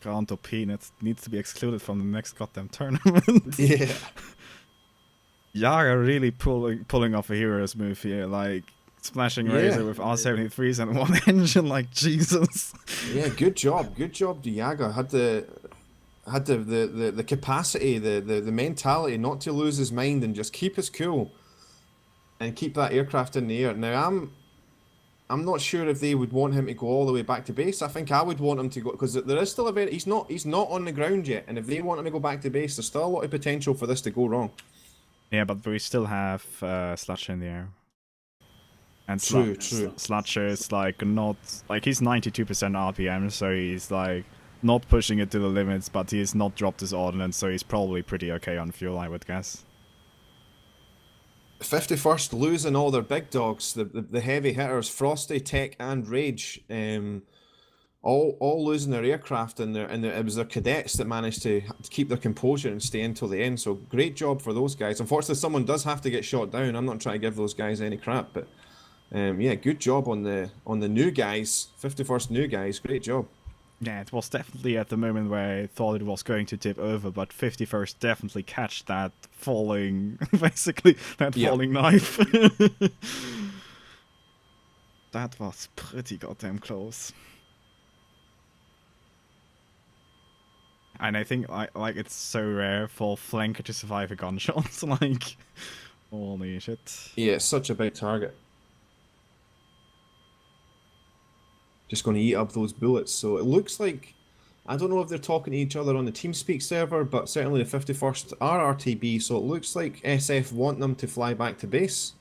Granto Peanut needs to be excluded from the next goddamn tournament. Yeah. Yaga really pulling off a hero's move here, like splashing Razor with R73s and 1 engine, like Jesus. Yeah, good job, Diaga. Had the capacity, the mentality not to lose his mind and just keep his cool and keep that aircraft in the air. Now I'm not sure if they would want him to go all the way back to base. I think I would want him to go because there is still he's not on the ground yet, and if they want him to go back to base, there's still a lot of potential for this to go wrong. Yeah, but we still have Slutcher in the air. And True. Slutcher is like not like he's 92% RPM, so he's like not pushing it to the limits, but he's not dropped his ordnance, so he's probably pretty okay on fuel, I would guess. 51st losing all their big dogs, the heavy hitters, Frosty, Tech, and Rage, all losing their aircraft, and it was their cadets that managed to keep their composure and stay until the end. So great job for those guys. Unfortunately, someone does have to get shot down. I'm not trying to give those guys any crap, but yeah, good job on the new guys, 51st new guys. Great job. Yeah, it was definitely at the moment where I thought it was going to tip over, but 51st definitely catch that falling, basically, that Yeah. falling knife. That was pretty goddamn close. And I think, like it's so rare for flanker to survive a gunshot, like, holy shit. Yeah, it's such a big target. Just going to eat up those bullets. So it looks like, I don't know if they're talking to each other on the TeamSpeak server, but certainly the 51st are RTB, so it looks like SF want them to fly back to base.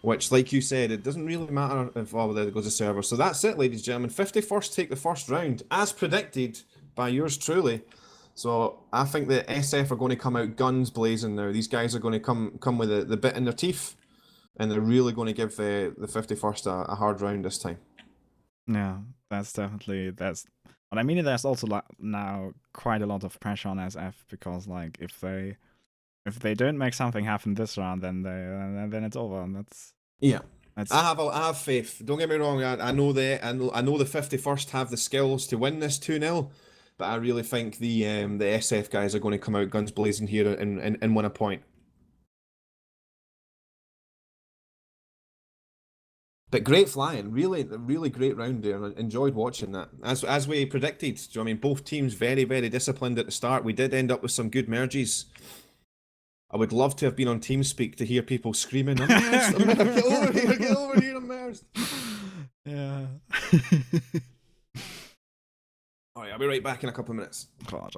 Which, like you said, it doesn't really matter if there goes a server. So that's it, ladies and gentlemen. 51st take the first round, as predicted by yours truly. So I think the SF are going to come out guns blazing now. These guys are going to come with the bit in their teeth, and they're really going to give the 51st a hard round this time. Yeah, that's definitely, but I mean, there's also now quite a lot of pressure on SF, because like if they don't make something happen this round, then it's over. And Yeah. that's I have faith. Don't get me wrong. I know the 51st have the skills to win this 2-0, but I really think the SF guys are going to come out guns blazing here and win a point. But great flying, really great round there. I enjoyed watching that. As we predicted, do you know what I mean? Both teams very disciplined at the start. We did end up with some good merges. I would love to have been on TeamSpeak to hear people screaming, "I'm merged! I'm merged! Get over here! I'm merged!" yeah. All right, I'll be right back in a couple of minutes. God.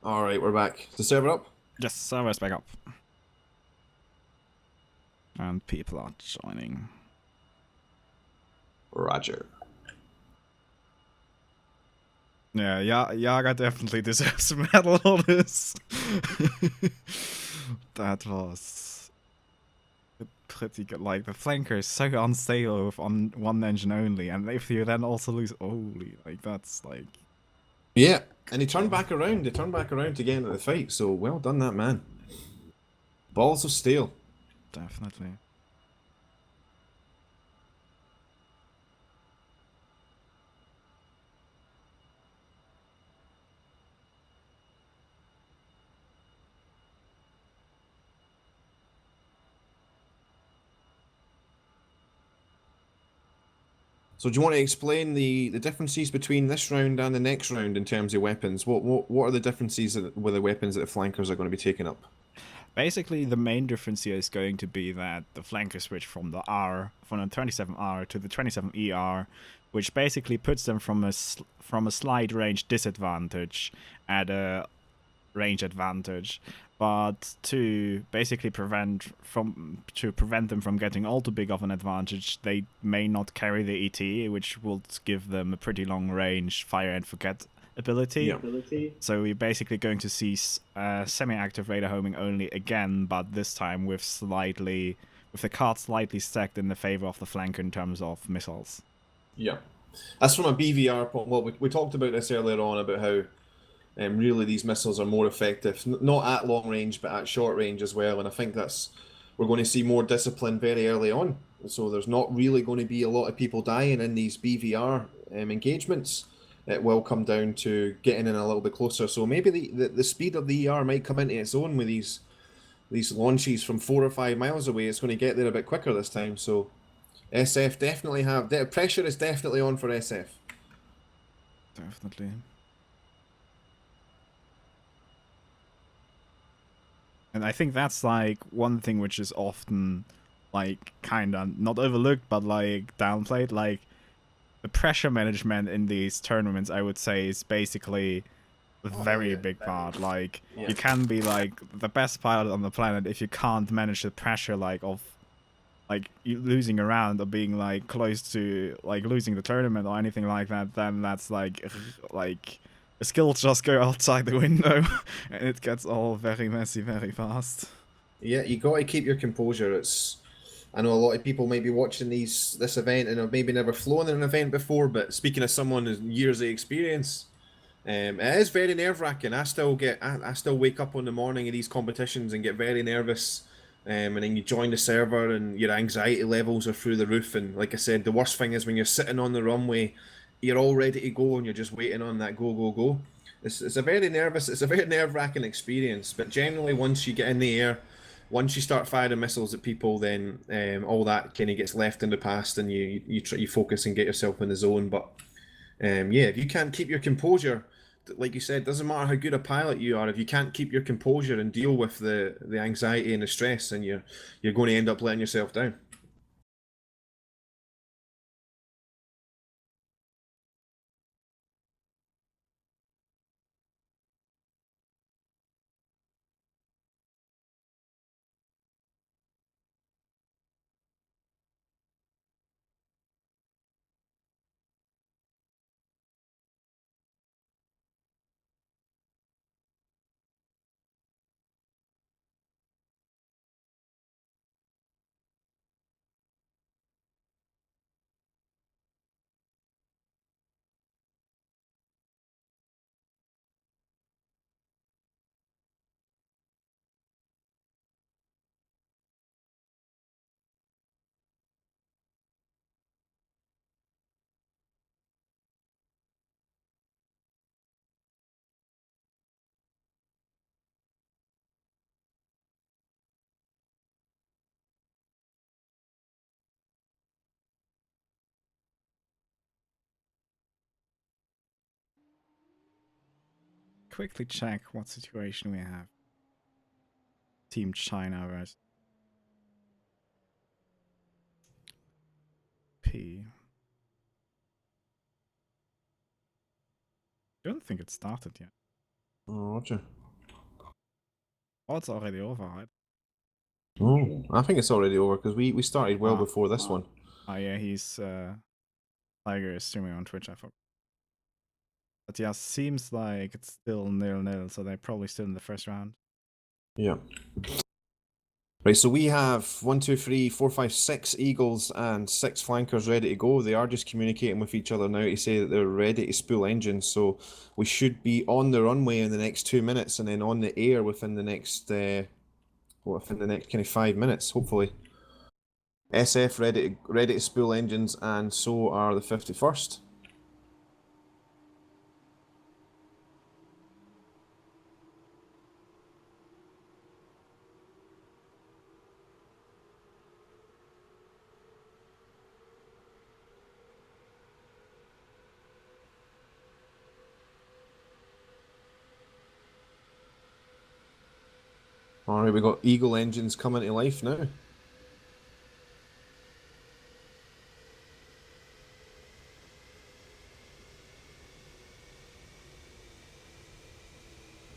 All right, we're back. Is the server up? Just servers back up. And people are joining. Roger. Yeah, Yaga definitely deserves a medal on this. That was pretty good. Like, the flanker is so unstable with on one engine only, and if you then also lose, holy, like, that's like... Yeah, and he turned back around. They turned back around to get into the fight. So well done, that man. Balls of steel. Definitely. So do you want to explain the differences between this round and the next round in terms of weapons? What are the differences with the weapons that the flankers are going to be taking up? Basically, the main difference here is going to be that the flankers switch from the 27R to the 27ER, which basically puts them from a slight range disadvantage at a range advantage, but to basically prevent them from getting all too big of an advantage, they may not carry the ET, which will give them a pretty long range fire and forget ability. Yeah. So we're basically going to see semi-active radar homing only again, but this time with the cards slightly stacked in the favor of the flanker in terms of missiles. Yeah. That's from a BVR point. Well, we talked about this earlier on about how really these missiles are more effective, not at long range, but at short range as well. And I think we're going to see more discipline very early on. So there's not really going to be a lot of people dying in these BVR engagements. It will come down to getting in a little bit closer. So maybe the speed of the ER might come into its own with these launches from 4 or 5 miles away. It's going to get there a bit quicker this time. So SF definitely the pressure is definitely on for SF. Definitely. And I think that's like one thing which is often like kind of not overlooked but like downplayed. Like the pressure management in these tournaments, I would say, is basically a very big part. Like you can be like the best pilot on the planet if you can't manage the pressure of like you losing a round or being like close to like losing the tournament or anything like that. Then that's like the skills just go outside the window and it gets all very messy very fast. Yeah, you got to keep your composure. I know a lot of people might be watching this event and have maybe never flown in an event before, but speaking as someone with years of experience, it is very nerve wracking. I still wake up on the morning of these competitions and get very nervous. And then you join the server and your anxiety levels are through the roof. And like I said, the worst thing is when you're sitting on the runway, you're all ready to go and you're just waiting on that go. It's a very nerve wracking experience. But generally, once you get in the air, once you start firing missiles at people, then all that kind of gets left in the past, and you focus and get yourself in the zone. But yeah, if you can't keep your composure, like you said, doesn't matter how good a pilot you are, if you can't keep your composure and deal with the anxiety and the stress, then you're going to end up letting yourself down. Quickly check what situation we have. Team China versus P. I don't think it started yet. Oh, Roger. Oh, it's already over, right? Oh, I think it's already over because we started well before this one. Oh yeah, he's Tiger is streaming on Twitch, I forgot. But yeah, seems like it's still 0-0, so they're probably still in the first round. Yeah. Right, so we have 1, 2, 3, 4, 5, 6 Eagles and 6 flankers ready to go. They are just communicating with each other now to say that they're ready to spool engines. So we should be on the runway in the next 2 minutes and then on the air within the next kind of 5 minutes, hopefully. SF ready to spool engines, and so are the 51st. Alright, we got Eagle engines coming to life now.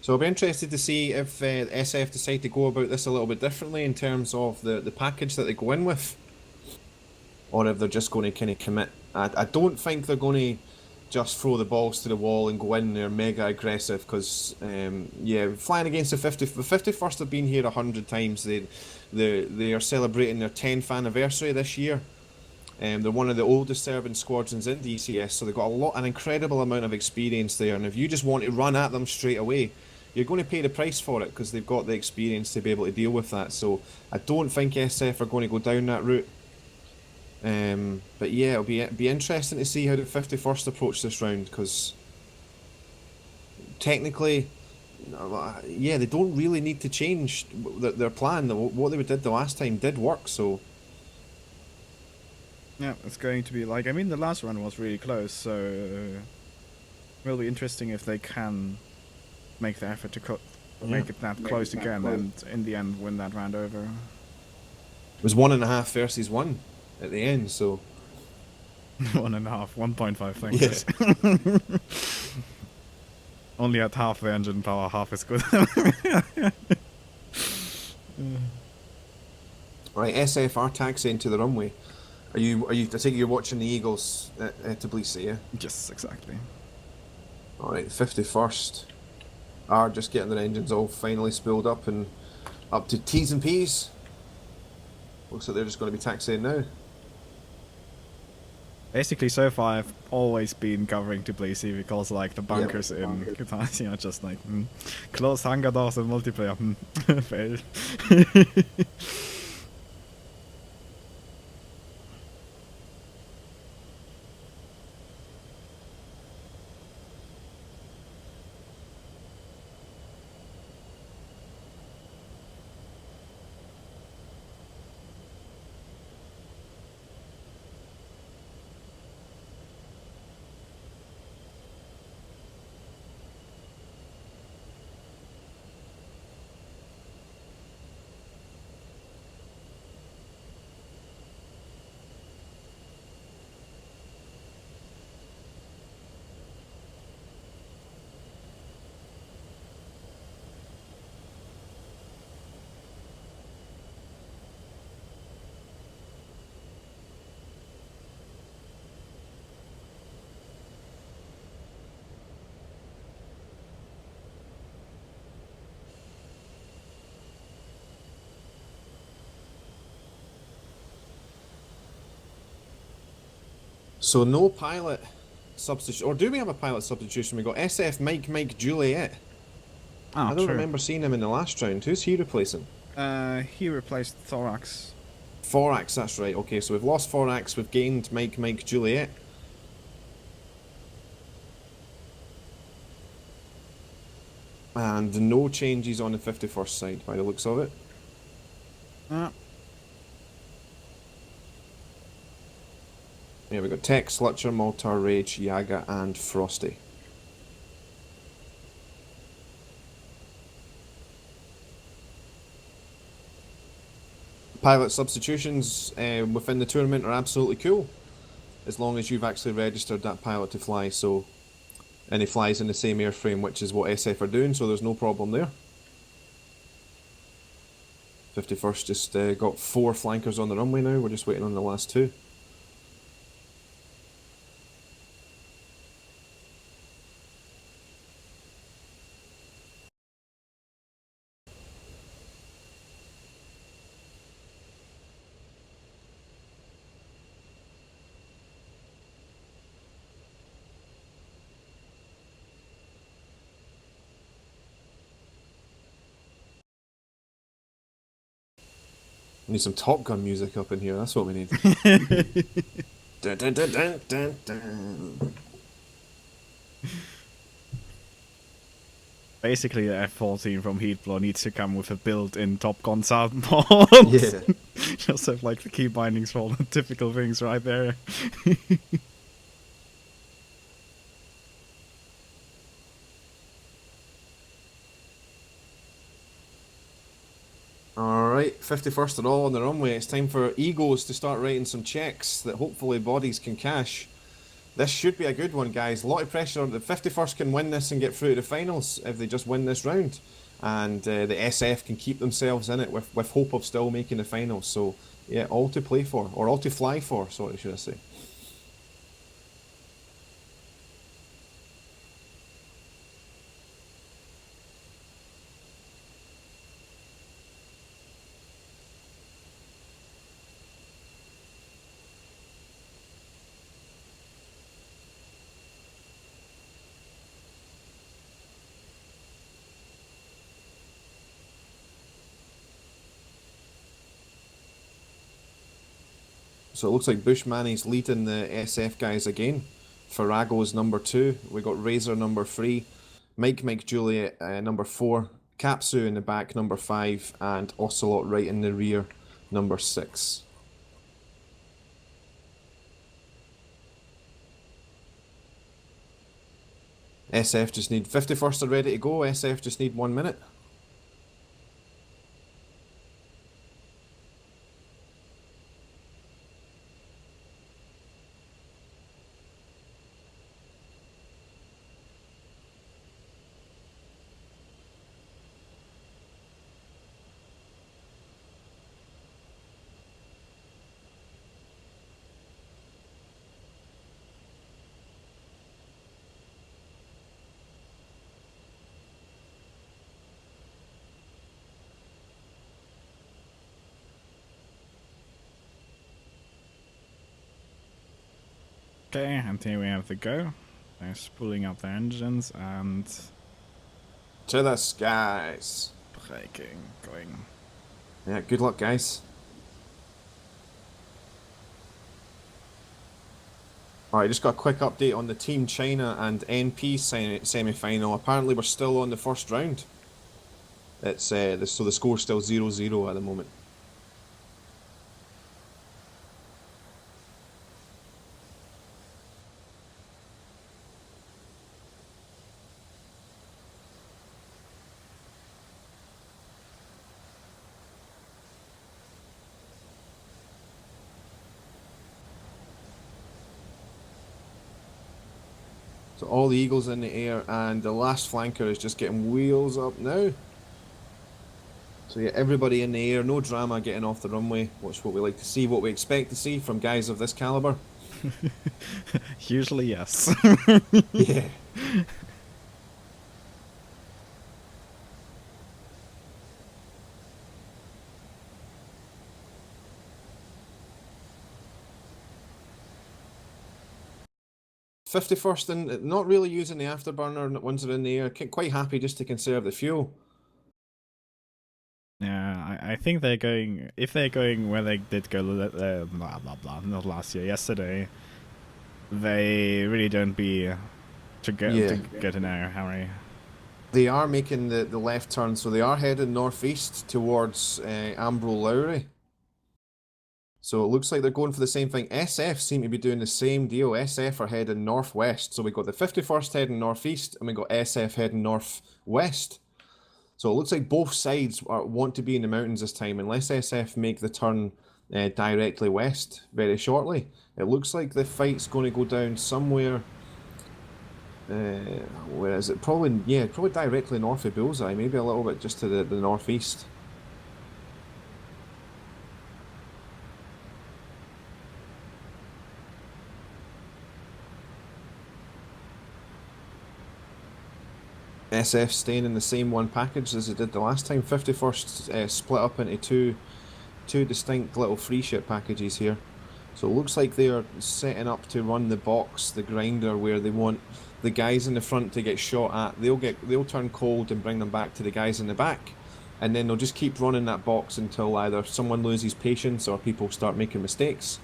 So I'll be interested to see if SF decide to go about this a little bit differently in terms of the package that they go in with. Or if they're just going to kind of commit. I don't think they're going to just throw the balls to the wall and go in there mega aggressive because, yeah, flying against the 51st have been here 100 times. They are celebrating their 10th anniversary this year. They're one of the oldest serving squadrons in DCS, so they've got an incredible amount of experience there. And if you just want to run at them straight away, you're going to pay the price for it because they've got the experience to be able to deal with that. So I don't think SF are going to go down that route. But yeah, it'll be interesting to see how the 51st approach this round because technically, yeah, they don't really need to change their plan. What they did the last time did work, so. Yeah, it's going to be like, I mean, the last run was really close, so it will be interesting if they can make the effort to make it that close again and in the end win that round over. It was 1.5 versus 1 at the end, so. 1.5, 1.5, thanks. Yeah. Only at half the engine power, half is good. Right, SF are taxiing to the runway. Are you? I think you're watching the Eagles at Tbilisi, yeah? Yes, exactly. Alright, 51st are just getting their engines all finally spooled up and up to T's and P's. Looks like they're just going to be taxiing now. Basically, so far I've always been covering Tbilisi because, like, the bunkers in Qatar, just like closed hangar doors and multiplayer. Failed. So no pilot substitution, or do we have a pilot substitution? We got SF Mike Juliet. Oh, I don't true. remember seeing him in the last round. Who's he replacing? He replaced Thorax. Thorax, that's right. Okay, so we've lost Thorax, we've gained Mike Juliet. And no changes on the 51st side by the looks of it. Yeah, we've got Tech, Slutcher, Maltar, Rage, Yaga, and Frosty. Pilot substitutions within the tournament are absolutely cool, as long as you've actually registered that pilot to fly, so... And he flies in the same airframe, which is what SF are doing, so there's no problem there. 51st just got 4 flankers on the runway now, we're just waiting on the last 2. We need some Top Gun music up in here, that's what we need. Dun, dun, dun, dun, dun, dun. Basically, the F-14 from Heatblow needs to come with a built-in Top Gun sound mod. Yeah. Just have like the key bindings for all the typical things right there. 51st are all on the runway. It's time for Egos to start writing some checks that hopefully bodies can cash. This should be a good one, guys. A lot of pressure on the 51st can win this and get through to the finals if they just win this round. And the SF can keep themselves in it with hope of still making the finals. So, yeah, all to play for. Or all to fly for, sorry, should I say. So it looks like Bushmanny's leading the SF guys again. Farrago's number 2. We got Razor number 3. Mike Juliet number 4. Capsu in the back number 5. And Ocelot right in the rear number 6. SF just need 51st are ready to go. SF just need 1 minute. Okay, and here we have the go. They're spooling up their engines and To the skies. braking, going. Yeah, good luck, guys. Alright, just got a quick update on the Team China and NP semi-final. Apparently we're still on the first round. It's so the score's still 0-0 at the moment. So all the Eagles in the air, and the last flanker is just getting wheels up now. So yeah, everybody in the air, no drama getting off the runway. What's what we like to see, what we expect to see from guys of this caliber. Usually, yes. Yeah. '51st and not really using the afterburner once they're in the air. Quite happy just to conserve the fuel. Yeah, I think they're going. If they're going where they did go, blah blah blah, not last year, yesterday, they really don't be to get in a hurry. They are making the left turn, so they are heading northeast towards Ambro Lowry. So it looks like they're going for the same thing. SF seem to be doing the same deal. SF are heading northwest. So we got the 51st heading northeast, and we got SF heading northwest. So it looks like both sides want to be in the mountains this time, unless SF make the turn directly west very shortly. It looks like the fight's going to go down somewhere. Where is it? Probably directly north of Bullseye, maybe a little bit just to the northeast. SF staying in the same one package as they did the last time. 51st split up into two distinct little free ship packages here. So it looks like they are setting up to run the box, the grinder, where they want the guys in the front to get shot at. They'll turn cold and bring them back to the guys in the back, and then they'll just keep running that box until either someone loses patience or people start making mistakes.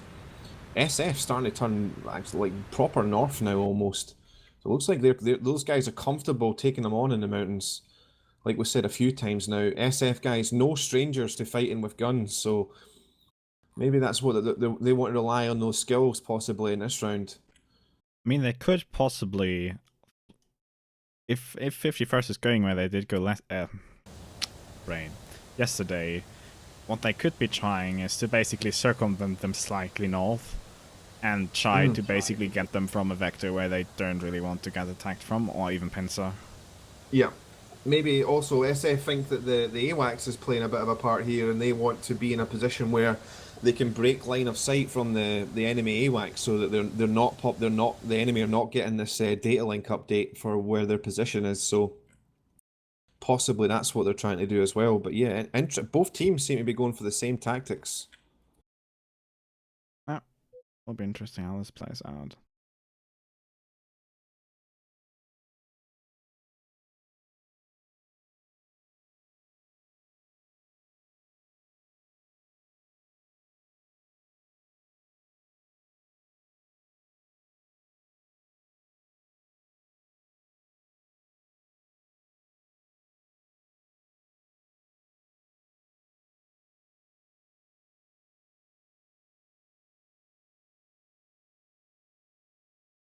SF starting to turn actually like proper north now almost. So it looks like those guys are comfortable taking them on in the mountains. Like we said a few times now, SF guys, no strangers to fighting with guns, so maybe that's what they want to rely on, those skills possibly in this round. I mean, they could possibly, if 51st is going where they did go yesterday, what they could be trying is to basically circumvent them slightly north and try to basically get them from a vector where they don't really want to get attacked from, or even pincer. Yeah. Maybe also SF think that the AWACS is playing a bit of a part here, and they want to be in a position where they can break line of sight from the enemy AWACS, so that the enemy are not getting this data link update for where their position is. So possibly that's what they're trying to do as well. But yeah, both teams seem to be going for the same tactics. Yeah, it'll be interesting how this plays out.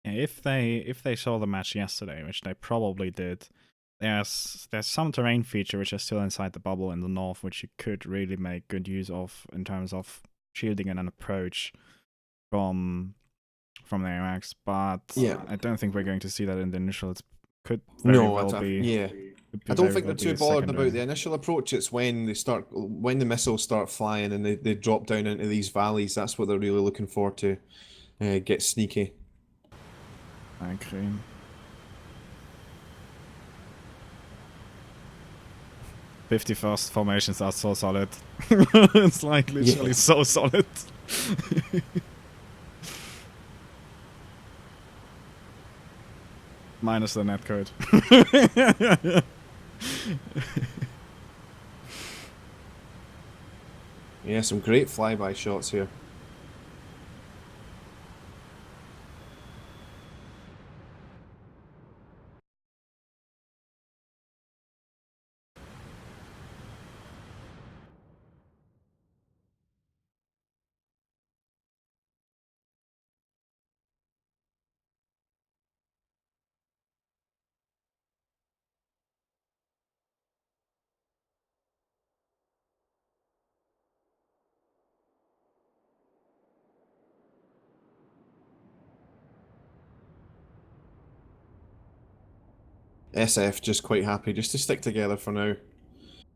Yeah, if they saw the match yesterday, which they probably did, there's some terrain feature which is still inside the bubble in the north, which you could really make good use of in terms of shielding and an approach from the AMX. But Yeah. I don't think we're going to see that in the initial. It could very well be. Yeah. I don't think they're too bothered about the initial approach. It's when the missiles start flying and they drop down into these valleys. That's what they're really looking for to get sneaky. I agree. '51st formations are so solid. It's like literally so solid. Minus the netcode. Yeah, some great flyby shots here. SF just quite happy just to stick together for now.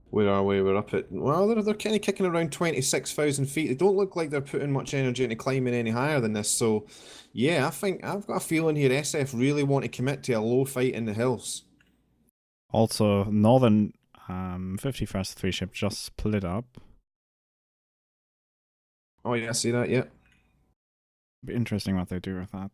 Where are we? We're up at, well, they're kind of kicking around 26,000 feet. They don't look like they're putting much energy into climbing any higher than this. So, yeah, I think I've got a feeling here SF really want to commit to a low fight in the hills. Also, northern 51st 3 ship just split up. Oh yeah, I see that. Yeah. Be interesting what they do with that.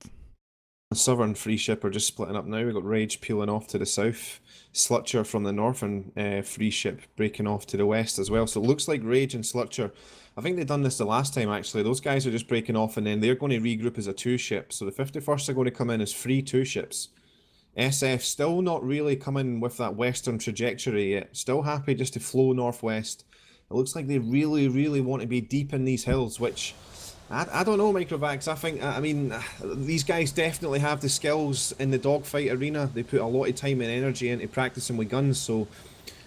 The southern free ship are just splitting up now. We've got Rage peeling off to the south, Slutcher from the northern free ship breaking off to the west as well. So it looks like Rage and Slutcher, I think they've done this the last time actually. Those guys are just breaking off and then they're going to regroup as a 2 ship. So the 51st are going to come in as 3 2 ships. SF still not really coming with that western trajectory yet. Still happy just to flow northwest. It looks like they really, really want to be deep in these hills, which I don't know, Microvax. I mean, these guys definitely have the skills in the dogfight arena. They put a lot of time and energy into practicing with guns, so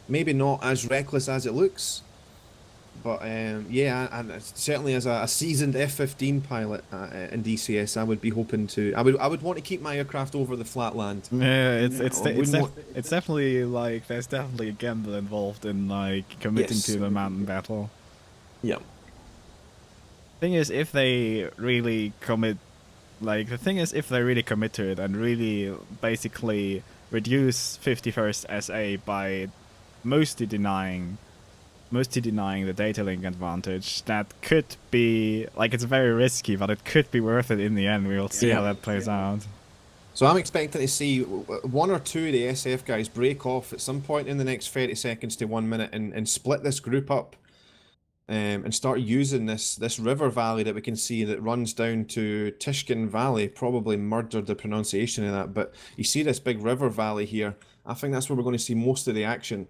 maybe not as reckless as it looks. But yeah, and certainly as a seasoned F-15 pilot in DCS, I would be hoping to. I would want to keep my aircraft over the flatland. Yeah, it's definitely like there's definitely a gamble involved in like committing to the mountain battle. Yeah. Thing is, if they really commit, like the thing is, if they really commit to it and really basically reduce 51st SA by mostly denying the data link advantage, that could be like, it's very risky, but it could be worth it in the end. We'll see how that plays out. So I'm expecting to see 1 or 2 of the SF guys break off at some point in the next 30 seconds to 1 minute and split this group up. And start using this river valley that we can see that runs down to Tishkin Valley. Probably murdered the pronunciation of that, but you see this big river valley here. I think that's where we're going to see most of the action.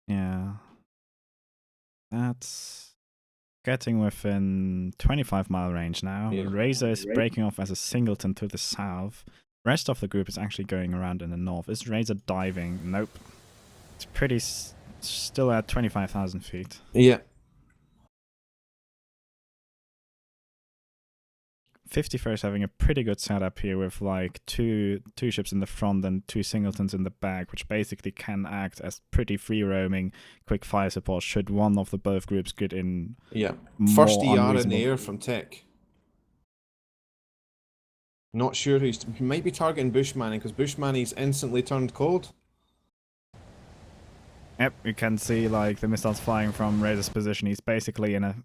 Yeah. That's getting within 25-mile range now. Yeah. Razor is breaking off as a singleton to the south. rest of the group is actually going around in the north. Is Razor diving? Nope. It's pretty still at 25,000 feet. Yeah. 51st having a pretty good setup here with like two ships in the front and 2 singletons in the back, which basically can act as pretty free roaming quick fire support should one of the both groups get in. Yeah. more First ER in unreasonable- the air from Tech. Not sure he might be targeting Bushmanny because Bushmanny's instantly turned cold. Yep, you can see like the missiles flying from Razor's position. He's basically in a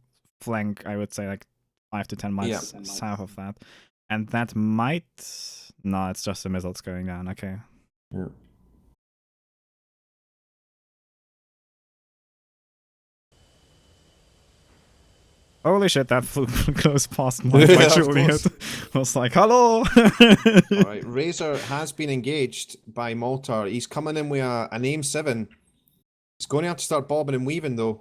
flank, I would say like 5 to 10 miles south of that. And that might... No, it's just the missiles going down, okay. Yeah. Holy shit, that flew close past my Yeah, of Juliet. course. I was like, hello! Alright, Razor has been engaged by Maltar. He's coming in with an aim 7. He's going to have to start bobbing and weaving though.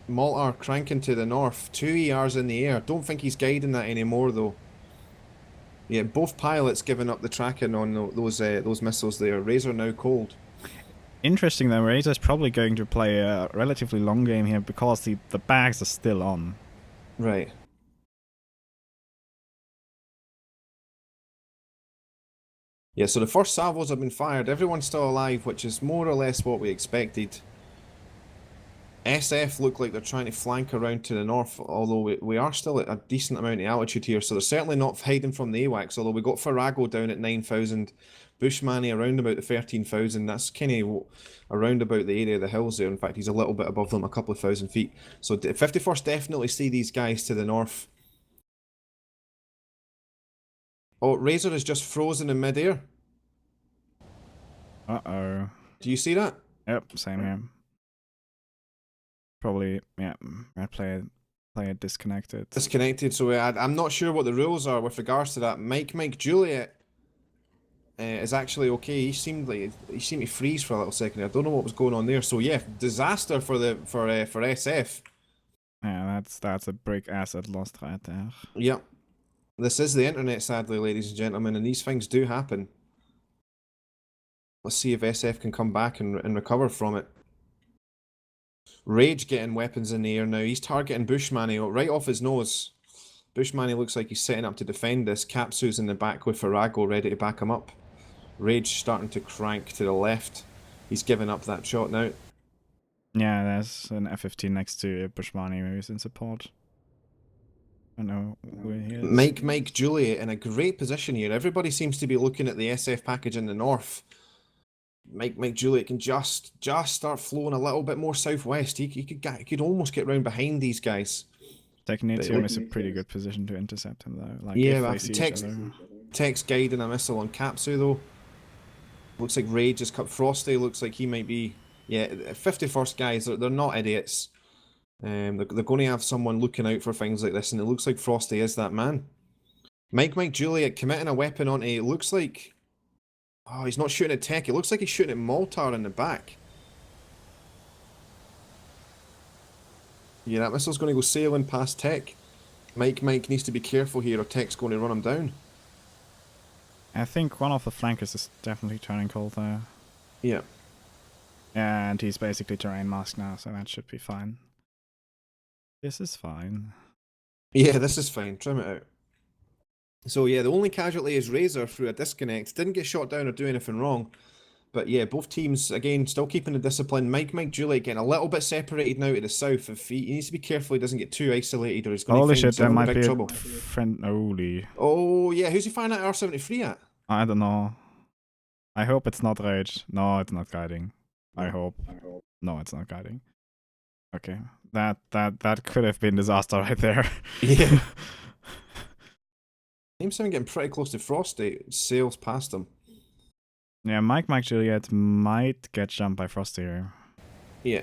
Maltar cranking to the north. 2 ERs in the air. Don't think he's guiding that anymore though. Yeah, both pilots giving up the tracking on those missiles there. Razor now cold. Interesting though, Razor's probably going to play a relatively long game here because the bags are still on. Right. Yeah, so the first salvos have been fired. Everyone's still alive, which is more or less what we expected. SF look like they're trying to flank around to the north, although we are still at a decent amount of altitude here, so they're certainly not hiding from the AWACS, although we got Farrago down at 9,000, Bushmanny around about the 13,000, that's kind of around about the area of the hills there. In fact, he's a little bit above them, a couple of thousand feet. So 51st definitely see these guys to the north. Oh, Razor is just frozen in midair. Uh-oh. Do you see that? Yep, same here. Probably, yeah, red player disconnected. Disconnected, so I'm not sure what the rules are with regards to that. Mike Juliet is actually okay. He seemed to freeze for a little second. I don't know what was going on there. So yeah, disaster for SF. Yeah, that's a big asset lost right there. Yep. This is the internet, sadly, ladies and gentlemen, and these things do happen. Let's see if SF can come back and recover from it. Rage getting weapons in the air now. He's targeting Bushmanny right off his nose. Bushmanny looks like he's setting up to defend this. Capsu's in the back with Farrago ready to back him up. Rage starting to crank to the left. He's giving up that shot now. Yeah, there's an F-15 next to Bushmanny who's in support. I don't know who he is. Mike Juliet in a great position here. Everybody seems to be looking at the SF package in the north. Mike Juliet can just start flowing a little bit more southwest. He could almost get round behind these guys. Technetium is a pretty good position to intercept him though. Like yeah, if they but see each other. Tech's guiding a missile on Capsu though. Looks like Rage has cut. Frosty looks like he might be. Yeah, 51st guys, they're not idiots. They're going to have someone looking out for things like this, and it looks like Frosty is that man. Mike Juliet committing a weapon onto. It looks like. Oh, he's not shooting at Tech. It looks like he's shooting at Maltar in the back. Yeah, that missile's going to go sailing past Tech. Mike needs to be careful here or Tech's going to run him down. I think one of the flankers is definitely turning cold there. Yeah. And he's basically terrain masked now, so that should be fine. This is fine. Yeah, this is fine. Trim it out. So yeah, the only casualty is Razor through a disconnect. Didn't get shot down or do anything wrong. But yeah, both teams, again, still keeping the discipline. Mike Juliet getting a little bit separated now to the south. If he needs to be careful he doesn't get too isolated or he's going Holy to shit, there find himself in might big be trouble. a friend. Holy. Oh yeah, who's he firing that R73 at? I don't know. I hope it's not Rage. No, it's not guiding. I hope. No, it's not guiding. Okay. That could have been disaster right there. Yeah. Aim 7 getting pretty close to Frosty. Sails past him. Yeah, Mike Juliet might get jumped by Frosty here. Yeah.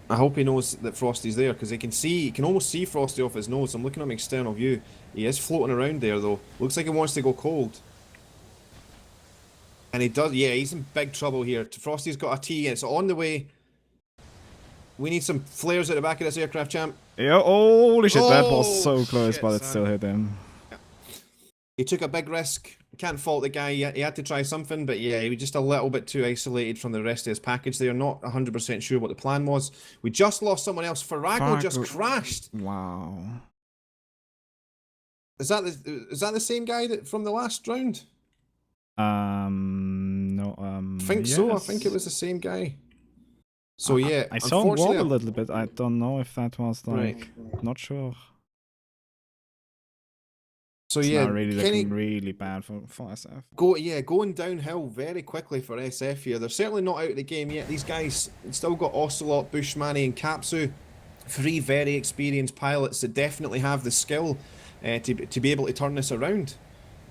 I hope he knows that Frosty's there, because he can almost see Frosty off his nose. I'm looking at an external view. He is floating around there though. Looks like he wants to go cold. And he does, yeah, he's in big trouble here. Frosty's got a T and it's on the way. We need some flares at the back of this aircraft, champ. Yeah, holy shit, that was so Oh, close, shit, but it son. still hit him. He took a big risk. Can't fault the guy. He had to try something, but yeah, he was just a little bit too isolated from the rest of his package. They're not 100% sure what the plan was. We just lost someone else. Farrago just crashed. Wow. Is that the same guy that from the last round? No. I think so. I think it yes. was the same guy. So yeah, I saw him wobble unfortunately, a little bit. I don't know if that was like Right. not sure. so It's yeah, now really Kenny looking really bad for SF. going downhill very quickly for SF here. They're certainly not out of the game yet. These guys still got Ocelot, Bushmani, and Kapsu. 3 very experienced pilots that definitely have the skill to be able to turn this around.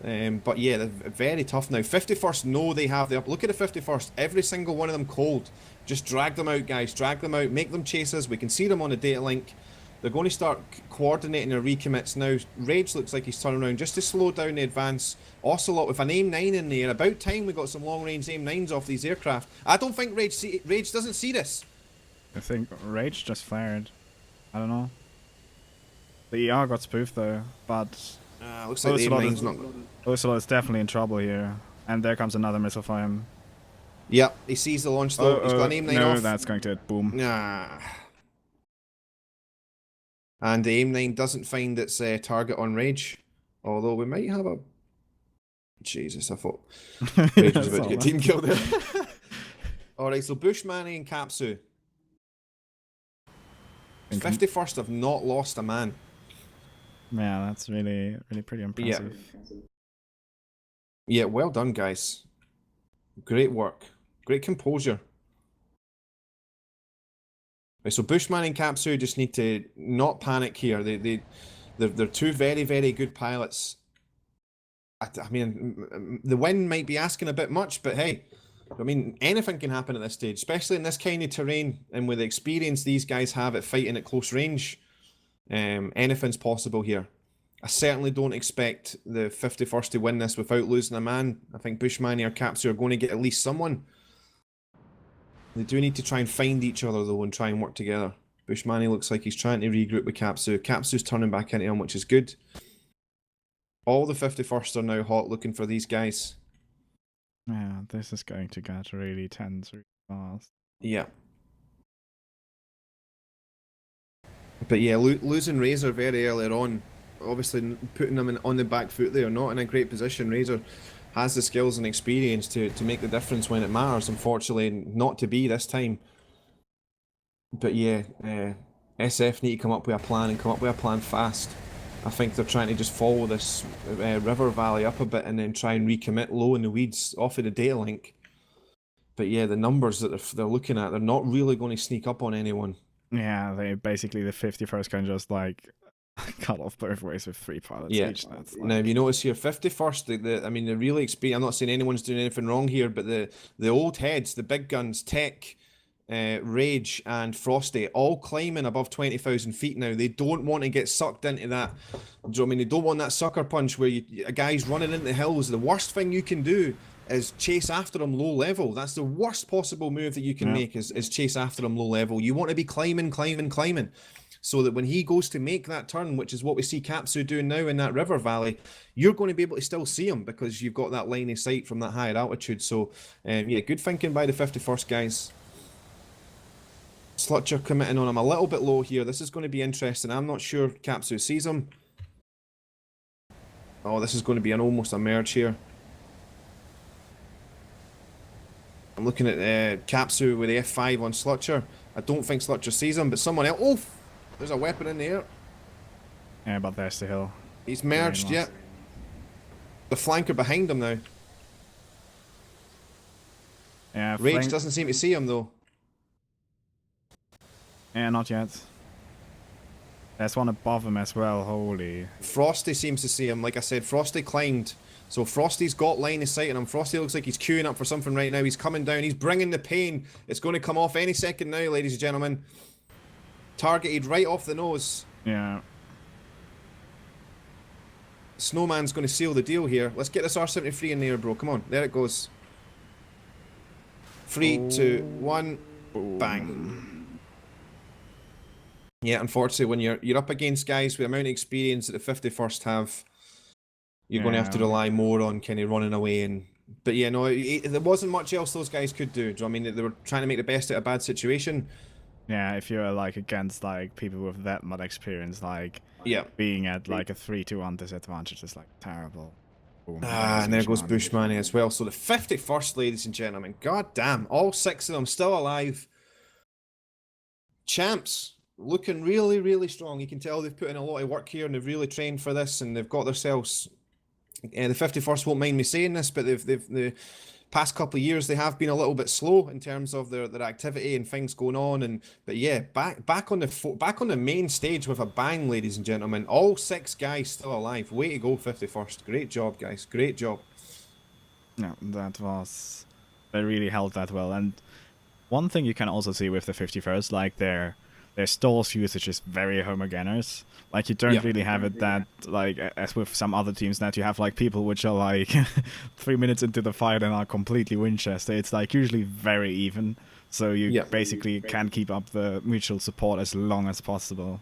But yeah, they're very tough now. 51st, no, they have the up. Look at the 51st. Every single one of them cold. Just drag them out, guys. Drag them out. Make them chase us. We can see them on the data link. They're going to start coordinating their recommits now. Rage looks like he's turning around just to slow down the advance. Ocelot with an AIM-9 in there. About time we got some long-range AIM-9s off these aircraft. I don't think Rage doesn't see this. I think Rage just flared. I don't know. The ER got spoofed though, but Looks like the AIM-9's not... Ocelot is definitely in trouble here. And there comes another missile for him. Yep, he sees the launch though. He's got an AIM-9 no, off. that's going to boom. Nah. And the AIM-9 doesn't find its target on Rage. Although we might have a... Jesus, I thought Rage was about to get team killed there. Alright, so Bushmani and Kapsu. 51st have not lost a man. Yeah, that's really pretty impressive. Yeah, well done, guys. Great work. Great composure. Right, so Bushman and Kapsu just need to not panic here. They're 2 very, very good pilots. I mean, the win might be asking a bit much, but hey, I mean, anything can happen at this stage, especially in this kind of terrain and with the experience these guys have at fighting at close range. Anything's possible here. I certainly don't expect the 51st to win this without losing a man. I think Bushmani or Kapsu are going to get at least someone. They do need to try and find each other though and try and work together. Bushmani looks like he's trying to regroup with Kapsu. Kapsu's turning back into him, which is good. All the 51st are now hot looking for these guys. Yeah, this is going to get really tense really fast. Yeah. But yeah, losing Razor very early on, obviously putting them on the back foot there, not in a great position. Razor has the skills and experience to make the difference when it matters. Unfortunately, not to be this time. But yeah, SF need to come up with a plan and come up with a plan fast. I think they're trying to just follow this river valley up a bit and then try and recommit low in the weeds off of the data link. But yeah, the numbers that they're looking at, they're not really going to sneak up on anyone. Yeah, they basically the 51st can just like cut off both ways with 3 pilots each. That's like... Now you notice here, 51st, I mean, the really experienced. I'm not saying anyone's doing anything wrong here, but the old heads, the big guns, Tech, Rage, and Frosty, all climbing above 20,000 feet now. They don't want to get sucked into that. I mean, they don't want that sucker punch where a guy's running into the hills. The worst thing you can do is chase after him low level. That's the worst possible move that you can make is chase after him low level. You want to be climbing, so that when he goes to make that turn, which is what we see Kapsu doing now in that river valley, you're going to be able to still see him because you've got that line of sight from that higher altitude. So yeah, good thinking by the 51st guys. Slutcher committing on him a little bit low here. This is going to be interesting. I'm not sure Kapsu sees him. Oh, this is going to be almost a merge here. I'm looking at Kapsu with the F5 on Slutcher. I don't think Slutcher sees him, but someone else... Oh! There's a weapon in the air. Yeah, but there's the hill. He's merged, yeah. The flanker behind him now. Yeah, Rage doesn't seem to see him, though. Yeah, not yet. There's one above him as well, holy. Frosty seems to see him. Like I said, Frosty climbed. So Frosty's got line of sight on him. Frosty looks like he's queuing up for something right now. He's coming down. He's bringing the pain. It's going to come off any second now, ladies and gentlemen. Targeted right off the nose. Yeah. Snowman's going to seal the deal here. Let's get this R73 in there, bro. Come on. There it goes. 3, 2, 1. Bang. Yeah, unfortunately, when you're up against guys with the amount of experience that the 51st have, You're going to have to Yeah, rely more on kind of running away But yeah, no, there wasn't much else those guys could do. Do you know what I mean? They were trying to make the best out of a bad situation. yeah. If you're like against like people with that much experience, like Yeah. being at like a 3-1 disadvantage is like terrible. Boom, Ah, there's and there goes Bushman. Bushman as well. So the 51st, ladies and gentlemen. God damn, all 6 of them still alive. Champs. Looking really, really strong. You can tell they've put in a lot of work here and they've really trained for this and they've got themselves. The 51st won't mind me saying this, but they've the past couple of years they have been a little bit slow in terms of their activity and things going on. And but yeah, back on the main stage with a bang, ladies and gentlemen. All 6 guys still alive. Way to go, 51st. Great job, guys. Great job. Yeah, that was. They really held that well. And one thing you can also see with the 51st, like their stalls usage is very homogeneous. Like you don't Yeah. really have it that like as with some other teams that you have like people which are like 3 minutes into the fight and are completely Winchester. It's like usually very even. So you Yeah. basically can keep up the mutual support as long as possible.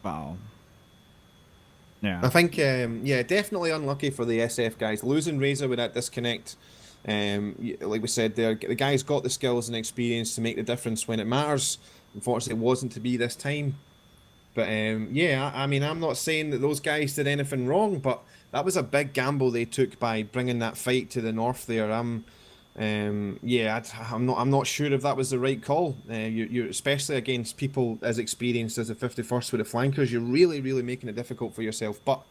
Wow. Yeah. I think, yeah, definitely unlucky for the SF guys. Losing Razor with that disconnect, like we said there, the guy's got the skills and experience to make the difference when it matters. Unfortunately, it wasn't to be this time. But yeah, I mean, I'm not saying that those guys did anything wrong, but that was a big gamble they took by bringing that fight to the north there. Yeah, I'm not sure if that was the right call. You're especially against people as experienced as the 51st with the flankers. You're really, really making it difficult for yourself. But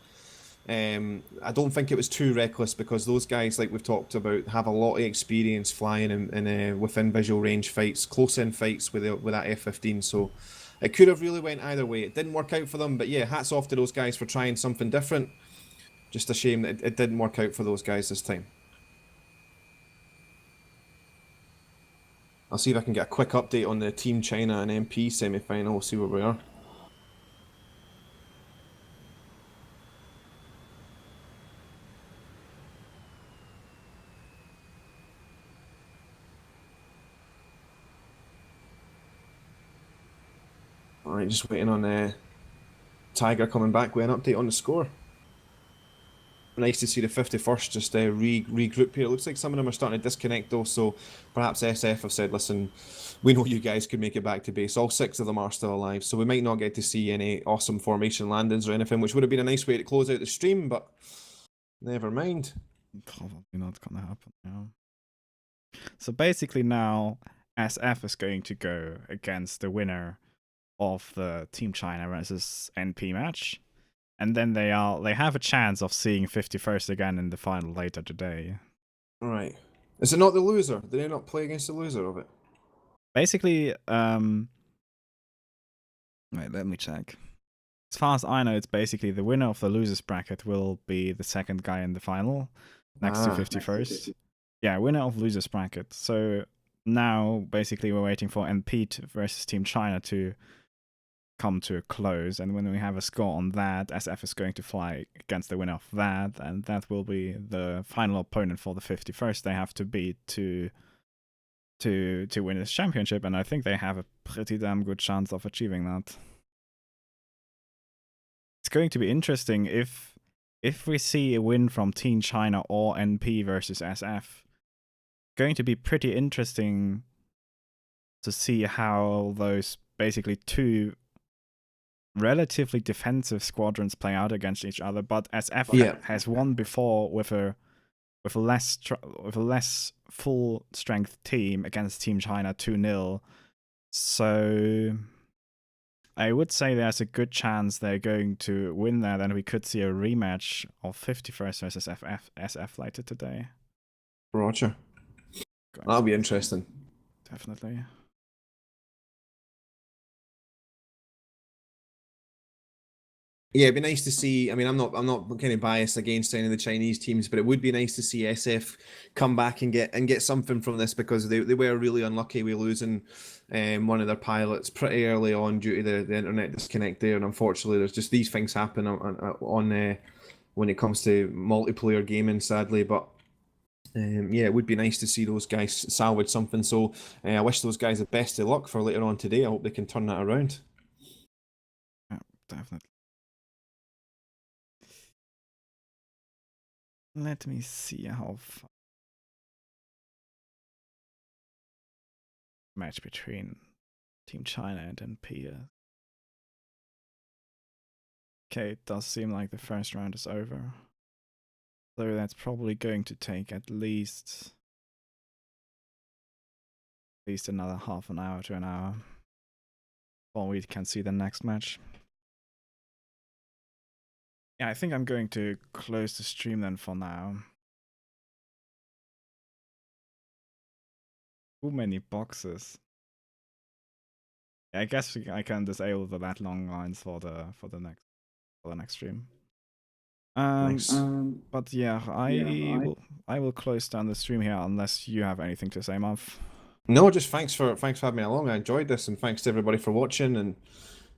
I don't think it was too reckless because those guys, like we've talked about, have a lot of experience flying in within visual range fights, close in fights with that F-15. So it could have really went either way. It didn't work out for them, but yeah, hats off to those guys for trying something different. Just a shame that it didn't work out for those guys this time. I'll see if I can get a quick update on the Team China and MP semi-final. We'll see where we are. All right, just waiting on Tiger coming back with an update on the score. Nice to see the 51st just regroup here. It looks like some of them are starting to disconnect though, so perhaps SF have said, listen, we know you guys could make it back to base. All 6 of them are still alive, so we might not get to see any awesome formation landings or anything, which would have been a nice way to close out the stream, but never mind. Probably not gonna happen now. So basically now SF is going to go against the winner of the Team China versus NP match. And then they have a chance of seeing 51st again in the final later today. All right. Is it not the loser? Did they not play against the loser of it? Basically, wait, let me check. As far as I know, it's basically the winner of the losers bracket will be the second guy in the final next to 51st. Yeah, winner of losers bracket. So now basically we're waiting for NP versus Team China to come to a close, and when we have a score on that, SF is going to fly against the winner of that, and that will be the final opponent for the 51st they have to beat to win this championship, and I think they have a pretty damn good chance of achieving that. It's going to be interesting if we see a win from Team China or NP versus SF. Going to be pretty interesting to see how those basically two relatively defensive squadrons play out against each other, but SF has won before with a less full strength team against Team China 2-0. So I would say there's a good chance they're going to win that, and we could see a rematch of 51st versus SF later today. Roger. That'll be interesting. Definitely. Yeah, it'd be nice to see. I mean, I'm not kind of biased against any of the Chinese teams, but it would be nice to see SF come back and get something from this because they were really unlucky with losing one of their pilots pretty early on due to the internet disconnect there, and unfortunately, there's just these things happen on when it comes to multiplayer gaming, sadly, but. Yeah, it would be nice to see those guys salvage something. So I wish those guys the best of luck for later on today. I hope they can turn that around. definitely. Let me see how far match between Team China and NP is. Okay, it does seem like the first round is over. So that's probably going to take at least another half an hour to an hour before we can see the next match. Yeah, I think I'm going to close the stream then for now. Too many boxes. Yeah, I guess I can disable the that long lines for the next stream. Nice. But yeah, I will close down the stream here unless you have anything to say, Muff. No, just thanks for having me along. I enjoyed this, and thanks to everybody for watching. And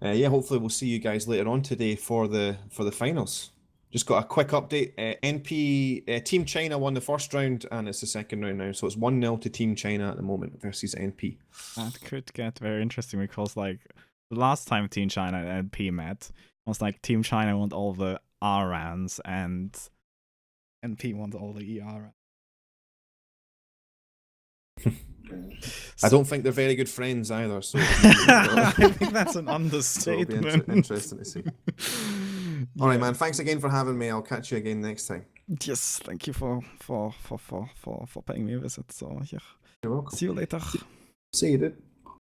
yeah, hopefully we'll see you guys later on today for the finals. Just got a quick update. NP Team China won the first round, and it's the second round now. So it's 1-0 to Team China at the moment versus NP. That could get very interesting because like the last time Team China and NP met was like Team China won all the R rounds and NP won all the ER rounds. I don't think they're very good friends either. So I think that's an understatement. So it'll be interesting to see. All right, man. Thanks again for having me. I'll catch you again next time. Yes, thank you for paying me a visit. So yeah, You're welcome. see you later. See you, dude.